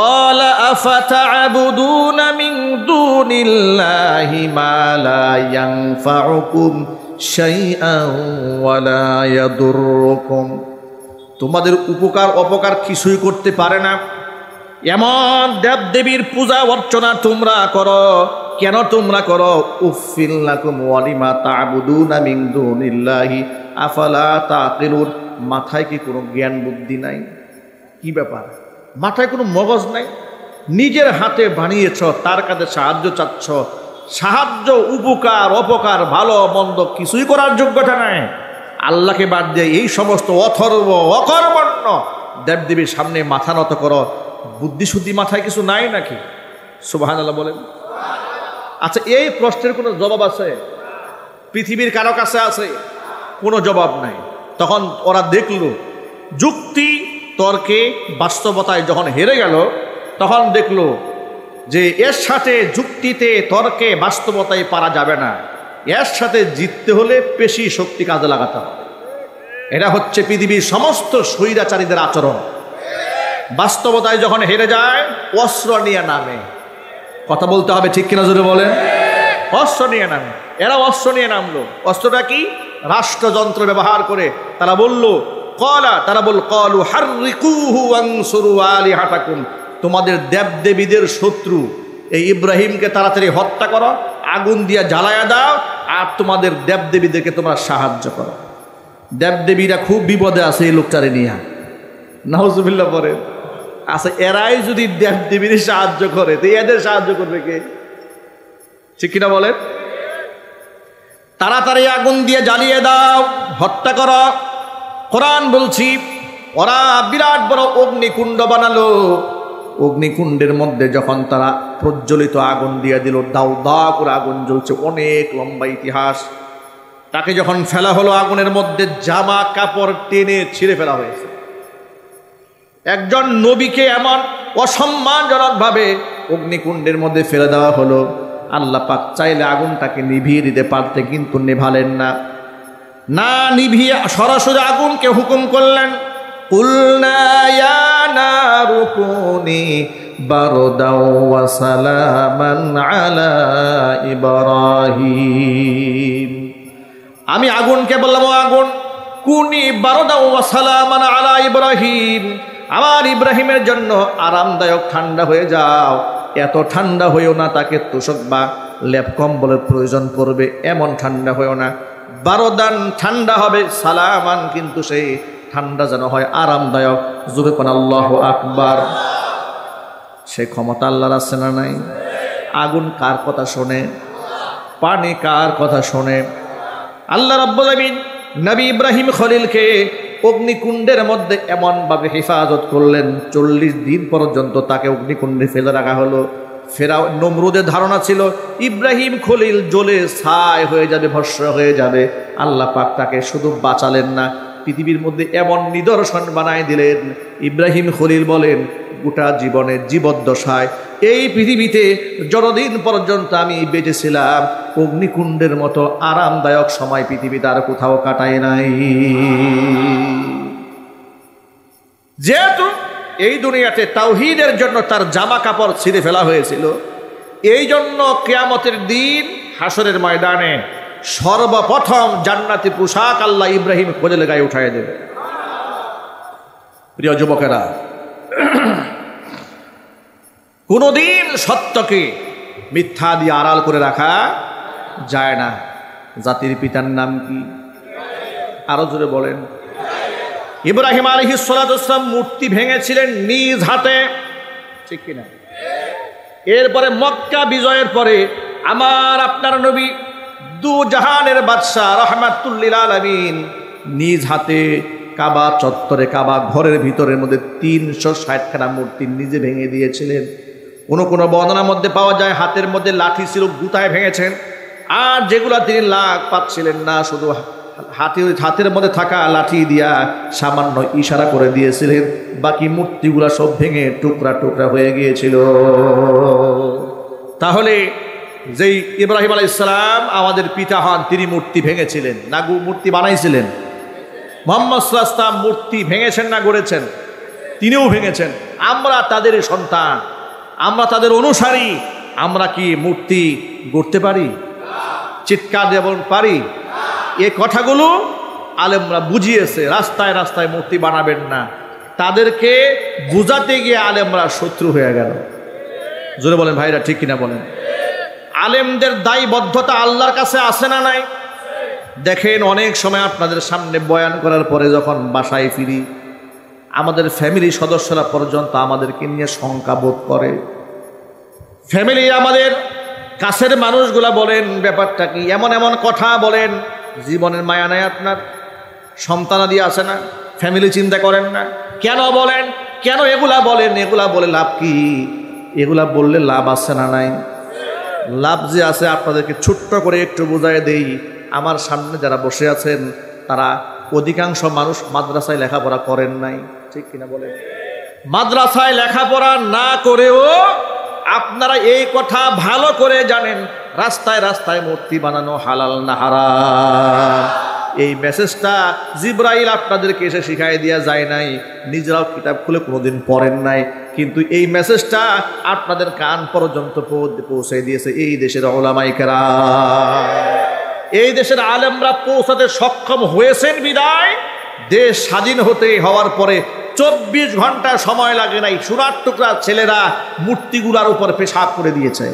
قال أفتعبدون من دون الله ما لا ينفعكم شيئا ولا يضركم। তোমাদের উপকার অপকার কিছুই করতে পারে না এমন দেবদেবীর পূজা অর্চনা তোমরা করো, কেন তোমরা করো? উফিল লাকুম ওয়া লিমা তা'বুদুনা মিন দুনিল্লাহি আফালা তাকিলুন। মাথায় কি কোনো জ্ঞান বুদ্ধি নাই? কি ব্যাপার, মাথায় কোনো মগজ নাই? নিজের হাতে বানিয়েছ, তার কাছে সাহায্য চাচ্ছ, সাহায্য উপকার অপকার ভালো মন্দ কিছুই করার যোগ্যতা নাই। আল্লাহকে বাদ দিয়ে এই সমস্ত অথর্ব অকর্মণ্য দেবদেবীর সামনে মাথা নত করো, বুদ্ধি শুদ্ধি মাথায় কিছু নাই নাকি? সুবহানাল্লাহ বলেন। আচ্ছা এই প্রশ্নের কোনো জবাব আছে? পৃথিবীর কারো কাছে আছে? কোনো জবাব নাই। তখন ওরা দেখলো যুক্তি তর্কে বাস্তবতায় যখন হেরে গেল, তখন দেখলো যে এর সাথে যুক্তিতে তর্কে বাস্তবতায় পারা যাবে না, এর সাথে জিততে হলে পেশি শক্তি কাজে লাগাতে হবে। এটা হচ্ছে পৃথিবীর সমস্ত স্বৈরাচারীদের আচরণ। বাস্তবতায় যখন হেরে যায় অস্ত্র নিয়ে নামে। কথা বলতে হবে ঠিক কিনা জোরে বলেন? অস্ত্র নিয়ে নামে। এরা অস্ত্র নিয়ে নামলো। অস্ত্রটা কি? রাষ্ট্রযন্ত্র ব্যবহার করে তারা বলল, ক্বালু হাররিকুহু ওয়ানসুরু আলিহাতাকুম। তোমাদের দেবদেবীদের শত্রু এই ইব্রাহিমকে তাড়াতাড়ি হত্যা করো, আগুন দিয়ে জ্বালায়া দাও, আর তোমাদের দেবদেবীদেরকে তোমরা সাহায্য করো। দেবদেবীরা খুব বিপদে আছে এই লোকটারে নিয়ে। নাউজুবিল্লাহ পরে আচ্ছা এরাই যদি দেবদেবীর সাহায্য করে তো এদের সাহায্য করবে কে? ঠিক কিনা বলেন? তাড়াতাড়ি আগুন দিয়ে জ্বালিয়ে দাও, হত্যা করো। কোরআন বলছি ওরা বিরাট বড় অগ্নিকুণ্ড বানালো। অগ্নিকুণ্ডের মধ্যে যখন তারা প্রজ্বলিত আগুন দিয়ে দিল, দাউ দাউ করে আগুন জ্বলছে, অনেক লম্বা ইতিহাস। তাকে যখন ফেলা হলো আগুনের মধ্যে, জামা কাপড় টেনে ছিঁড়ে ফেলা হয়েছে। একজন নবীকে এমন অসম্মানজনকভাবে অগ্নিকুণ্ডের মধ্যে ফেলে দেওয়া হলো। আল্লাহ পাক চাইলে আগুনটাকে নিভিয়ে দিতে পারতে, কিন্তু নেভালেন না। না নিভিয়ে সরাসরি আগুনকে হুকুম করলেন, কুলনা ইয়া নারু কুনি বারদাও ওয়া সালামান আলা ইব্রাহিম। আমি আগুনকে বললাম, ও আগুন, কুনি বারদাও ওয়া সালামান আলা ইব্রাহিম, আমার ইব্রাহিমের জন্য আরামদায়ক ঠান্ডা হয়ে যাও। এত ঠান্ডা হয়েও না তাকে তোষক বা লেপ কম্বলের প্রয়োজন পড়বে এমন ঠান্ডা হয়েও না। বারদান ঠান্ডা হবে, সালামান কিন্তু সেই ঠান্ডা যেন হয় আরামদায়ক। জোরে কোন আল্লাহু আকবার। সে ক্ষমতা আল্লাহর আছে না নাই? আগুন কার কথা শোনে? পানি কার কথা শোনে? আল্লাহ রাব্বুল আলামিন নবী ইব্রাহিম খলিলকে অগ্নিকুণ্ডের মধ্যে এমনভাবে হেফাজত করলেন, 40 দিন পর্যন্ত তাকে অগ্নিকুণ্ডে ফেলে রাখা হলো। ফেরাও নমরুদের ধারণা ছিল ইব্রাহিম খলিল জ্বলে ছাই হয়ে যাবে, ভস্ম হয়ে যাবে। আল্লাহ পাক তাকে শুধু বাঁচালেন না, পৃথিবীর মধ্যে এমন নিদর্শন বানায় দিলেন। ইব্রাহিম খলিল বলেন, গোটা জীবনের জীবদ্দশায় এই পৃথিবীতে যতদিন পর্যন্ত আমি বেঁচেছিলাম, অগ্নিকুণ্ডের মতো আরামদায়ক সময় পৃথিবীতে আর কোথাও কাটায় নাই। যেহেতু এই দুনিয়াতে তাওহীদের জন্য তার জামা কাপড় ছিঁড়ে ফেলা হয়েছিল, এই জন্য কিয়ামতের দিন হাসরের ময়দানে সর্বপ্রথম জান্নাতি পোশাক আল্লাহ ইব্রাহিম খলিলের গায়ে উঠায় দেবে। প্রিয় যুবকেরা, কোনদিন সত্যকে মিথ্যা দিয়ে আড়াল করে রাখা যায় না। জাতির পিতার নাম কি? আরো জোরে বলেন। ইব্রাহিম আলাইহিস সালাতু ওয়াস সালাম মূর্তি ভেঙেছিলেন নিজ হাতে, ঠিক কিনা? এরপরে মক্কা বিজয়ের পরে আমার আপনার নবী দু জাহানের বাদশা রাহমাতুল লিল আলামিন নিজ হাতে কাবা চত্বরে, কাবা ঘরের ভিতরের মধ্যে 360খানা মূর্তি নিজে ভেঙে দিয়েছিলেন। কোনো বর্ণনার মধ্যে পাওয়া যায় হাতের মধ্যে লাঠি ছিল, গুতায় ভেঙেছেন। আর যেগুলা তিনি লাগ পাচ্ছিলেন না, শুধু হাতের মধ্যে থাকা লাঠি দিয়া সামান্য ইশারা করে দিয়েছিলেন, বাকি মূর্তিগুলা সব ভেঙে টুকরা টুকরা হয়ে গিয়েছিল। তাহলে যেই ইব্রাহিম আলাইহিস সালাম আমাদের পিতা হন, তিনি মূর্তি ভেঙেছিলেন না মূর্তি বানাইছিলেন? মুহাম্মদ সাল্লাল্লাহু আলাইহি ওয়াসাল্লাম মূর্তি ভেঙেছেন না গড়েছেন? তিনিও ভেঙেছেন। আমরা তাদের সন্তান, আমরা তাদের অনুসারী, আমরা কি মূর্তি গড়তে পারি? চিৎকার দিয়ে বলতে পারি? এই কথাগুলো আলেমরা বুঝিয়েছে, রাস্তায় রাস্তায় মূর্তি বানাবেন না। তাদেরকে বুঝাতে গিয়ে আলেমরা শত্রু হয়ে গেল। জোরে বলেন ভাইরা, ঠিক কিনা বলেন? আলেমদের দায়বদ্ধতা আল্লাহর কাছে আছে না নাই? দেখেন অনেক সময় আপনাদের সামনে বয়ান করার পরে যখন বাসায় ফিরি, আমাদের ফ্যামিলি সদস্যরা পর্যন্ত আমাদেরকে নিয়ে শঙ্কা বোধ করে। ফ্যামিলি আমাদের কাছের মানুষগুলা বলেন ব্যাপারটা কি, এমন এমন কথা বলেন, জীবনের মায়া নাই আপনার? সন্তানাদি আছে না? ফ্যামিলি চিন্তা করেন না? কেন বলেন? কেন এগুলা বলেন? এগুলা বলে লাভ কি? এগুলা বললে লাভ আছে না নাই? লাভ যে আছে আপনাদেরকে ছোট্ট করে একটু বোঝায় দেই। আমার সামনে যারা বসে আছেন তারা অধিকাংশ মানুষ মাদ্রাসায় লেখাপড়া করেন নাই, ঠিক কিনা বলেন? মাদ্রাসায় লেখাপড়া না করেও আপনারা এই কথা ভালো করে জানেন রাস্তায় রাস্তায় মূর্তি বানানো হালাল না হারাম। এই মেসেজটা জিবরাইল আপনাদেরকে এসে শিখাই দেওয়া যায় নাই, নিজেরাও কিতাব খুলে কোনোদিন পড়েন নাই, কিন্তু এই মেসেজটা আপনাদের কান পর্যন্ত পৌঁছে দিয়েছে এই দেশের উলামায়ে কেরাম। এই দেশের আলেমরা পৌঁছাতে সক্ষম হয়েছেন বিদায় দেশ স্বাধীন হওয়ার পরে 24 ঘন্টা সময় লাগে নাই, সোনার টুকরা ছেলেরা মূর্তিগুলার উপর পেশাব করে দিয়েছে,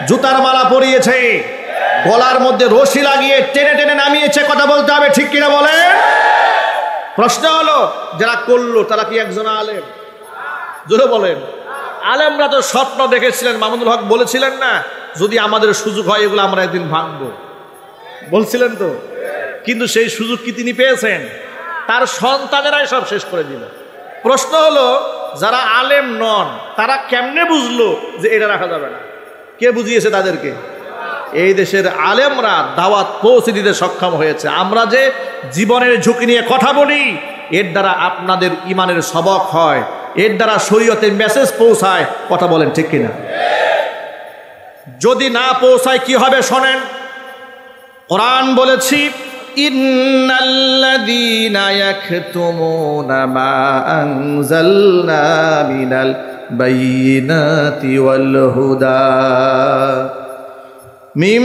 জুতার মালা পরিয়েছে, গলার মধ্যে রশি লাগিয়ে টেনে টেনে নামিয়েছে। কথা বলতে হবে, ঠিক কিনা বলেন? প্রশ্ন হলো যারা করলো তারা কি একজন আলেম? জোরে বলেন। আলেমরা তো স্বপ্ন দেখেছিলেন, মামুনুল হক বলেছিলেন না, যদি আমাদের সুযোগ হয় এগুলো আমরা একদিন ভাঙবো, বলছিলেন তো। কিন্তু সেই সুযোগ কি তিনি পেয়েছেন? তার সন্তানেরাই সব শেষ করে দিল। প্রশ্ন হলো যারা আলেম নন তারা কেমনে বুঝলো যে এটা রাখা যাবে না? কে বুঝিয়েছে তাদেরকে? এই দেশের আলেমরা দাওয়াত পৌঁছে দিতে সক্ষম হয়েছে। আমরা যে জীবনের ঝুঁকি নিয়ে কথা বলি, এর দ্বারা আপনাদের ইমানের সবক হয়, এর দ্বারা শরীয়তের মেসেজ পৌঁছায়। কথা বলেন, ঠিক কিনা? যদি না পৌঁছায় কি হবে শোনেন। কোরআন বলেছি, ইন্নাল্লাযীনা ইয়াকতুমুনা মা আনজালনা মিনাল বায়িনাতি ওয়াল হুদা মিন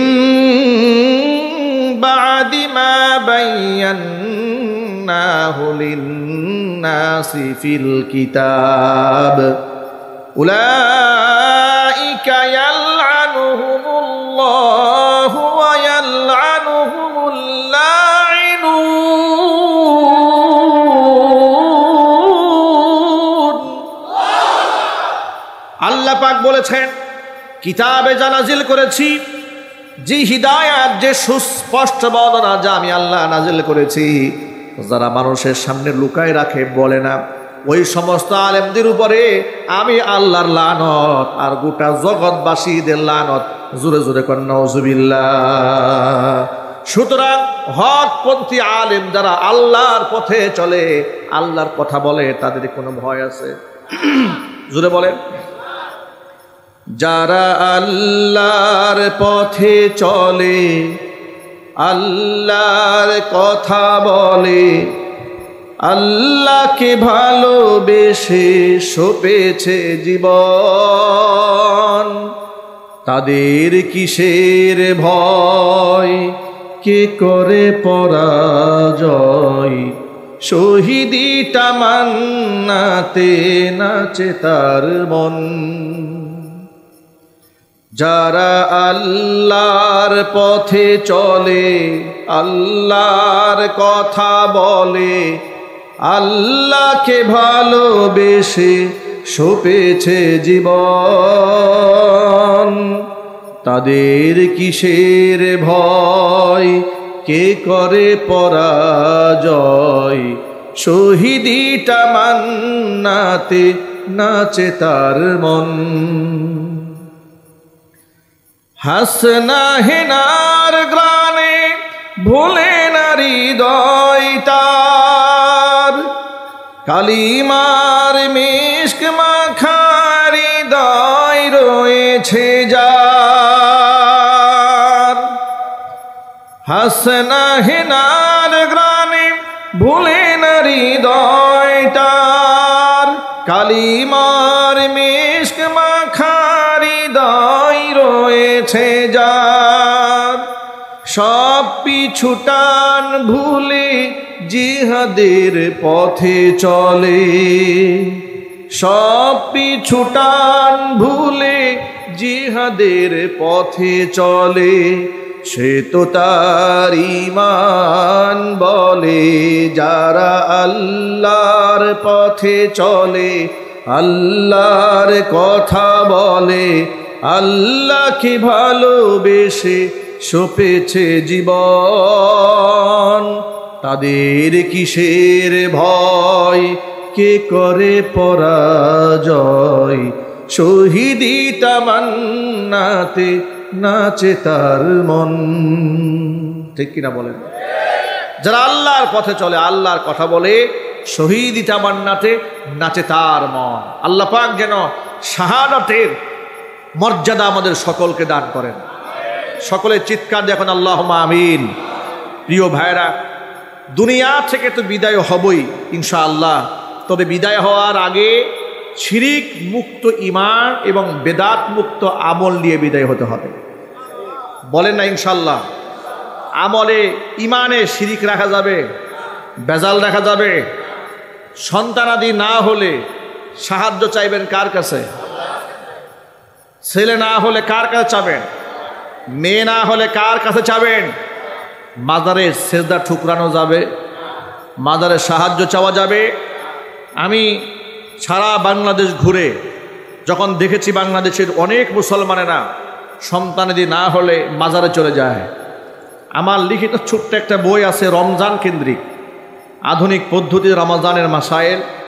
বা'দি মা বায়্যানাহু লিন-নাসি ফিল কিতাব উলাইকা ইয়ালআনুহুমুল্লাহু ওয়া ইয়ালআনুহুমুল লাঈনুন। আল্লাহ পাক বলেছেন, কিতাবে যা নাজিল করেছি, যে হিদায়াত, যে সুস্পষ্ট বর্ণনা যা আমি আল্লাহ নাজিল করেছি, যারা মানুষের সামনে লুকায় রাখে, বলে না, ওই সমস্ত আলেমদের উপরে আমি আল্লাহর লানত আর গোটা জগৎবাসীদের লানত। জোরে জোরে কর নাউজুবিল্লাহ। সুতরাং হকপন্থী আলেম যারা আল্লাহর পথে চলে, আল্লাহর কথা বলে, তাদের কোনো ভয় আছে? জোরে বলেন। যারা আল্লাহর পথে চলে, আল্লাহর কথা বলে, আল্লাহকে ভালোবেসে সপেছে জীবন, তাদের কিসের ভয়? কে করে পরাজয়? শহীদি তামান্নাতে নাচে তার মন। যারা আল্লাহর পথে চলে, আল্লাহর কথা বলে, আল্লাহকে ভালোবেসে সপেছে জীবন, তাদের কিসের ভয়, কে করে পরাজয়, শহীদিটা মান্নাতে নাচে তার মন। হাসনা হেনার গ্রানে ভুলে না হৃদয় তার, কালিমার মিশক মাখা হৃদয় রয়েছে যার। হাসনা হেনার গ্রানে ভুলে না হৃদয় তার, কালিমার মিশক মাখা হৃদয় রয়েছে যার। সব পিছুটান ভুলে জিহাদের পথে চলে, সব পিছুটান ভুলে জিহাদের পথে চলে, সে তো তার ঈমান বলে। যারা আল্লাহর পথে চলে, আল্লাহর কথা বলে, আল্লাহকে ভালোবেসে সপেছে জীবন, তাদের কিসের ভয়, কে করে পরাজয়, শহীদি তামান্নাতে নাচে তার মন। ঠিক কিনা বলেন? যারা আল্লাহর পথে চলে, আল্লাহর কথা বলে, শহীদি তামান্নাতে নাচে তার মন। আল্লাহ পাক যেন শাহাদাতের মর্যাদা আমাদের সকলকে দান করেন। সকলের চিৎকার দেখুন আল্লাহুম্মা আমিন। প্রিয় ভাইরা, দুনিয়া থেকে তো বিদায় হবই ইনশাআল্লাহ, তবে বিদায় হওয়ার আগে শিরিক মুক্ত ঈমান এবং বেদাত মুক্ত আমল নিয়ে বিদায় হতে হবে। বলেন না ইনশাআল্লাহ? আমলে ঈমানে শিরিক রাখা যাবে, বেজাল রাখা যাবে। সন্তানাদি না হলে সাহায্য চাইবেন কার কাছে? ছেলে না হলে কার কাছে চাবেন? মেয়ে না হলে কার কাছে চাবেন? মাজারে সেজদা ঠুকরানো যাবে, মাজারে সাহায্য চাওয়া যাবে। আমি সারা বাংলাদেশ ঘুরে যখন দেখেছি বাংলাদেশের অনেক মুসলমানেরা সন্তানাদি না হলে মাজারে চলে যায়। আমার লিখিত ছোট্ট একটা বই আছে রমজান কেন্দ্রিক, আধুনিক পদ্ধতির রমজানের মাসায়েল।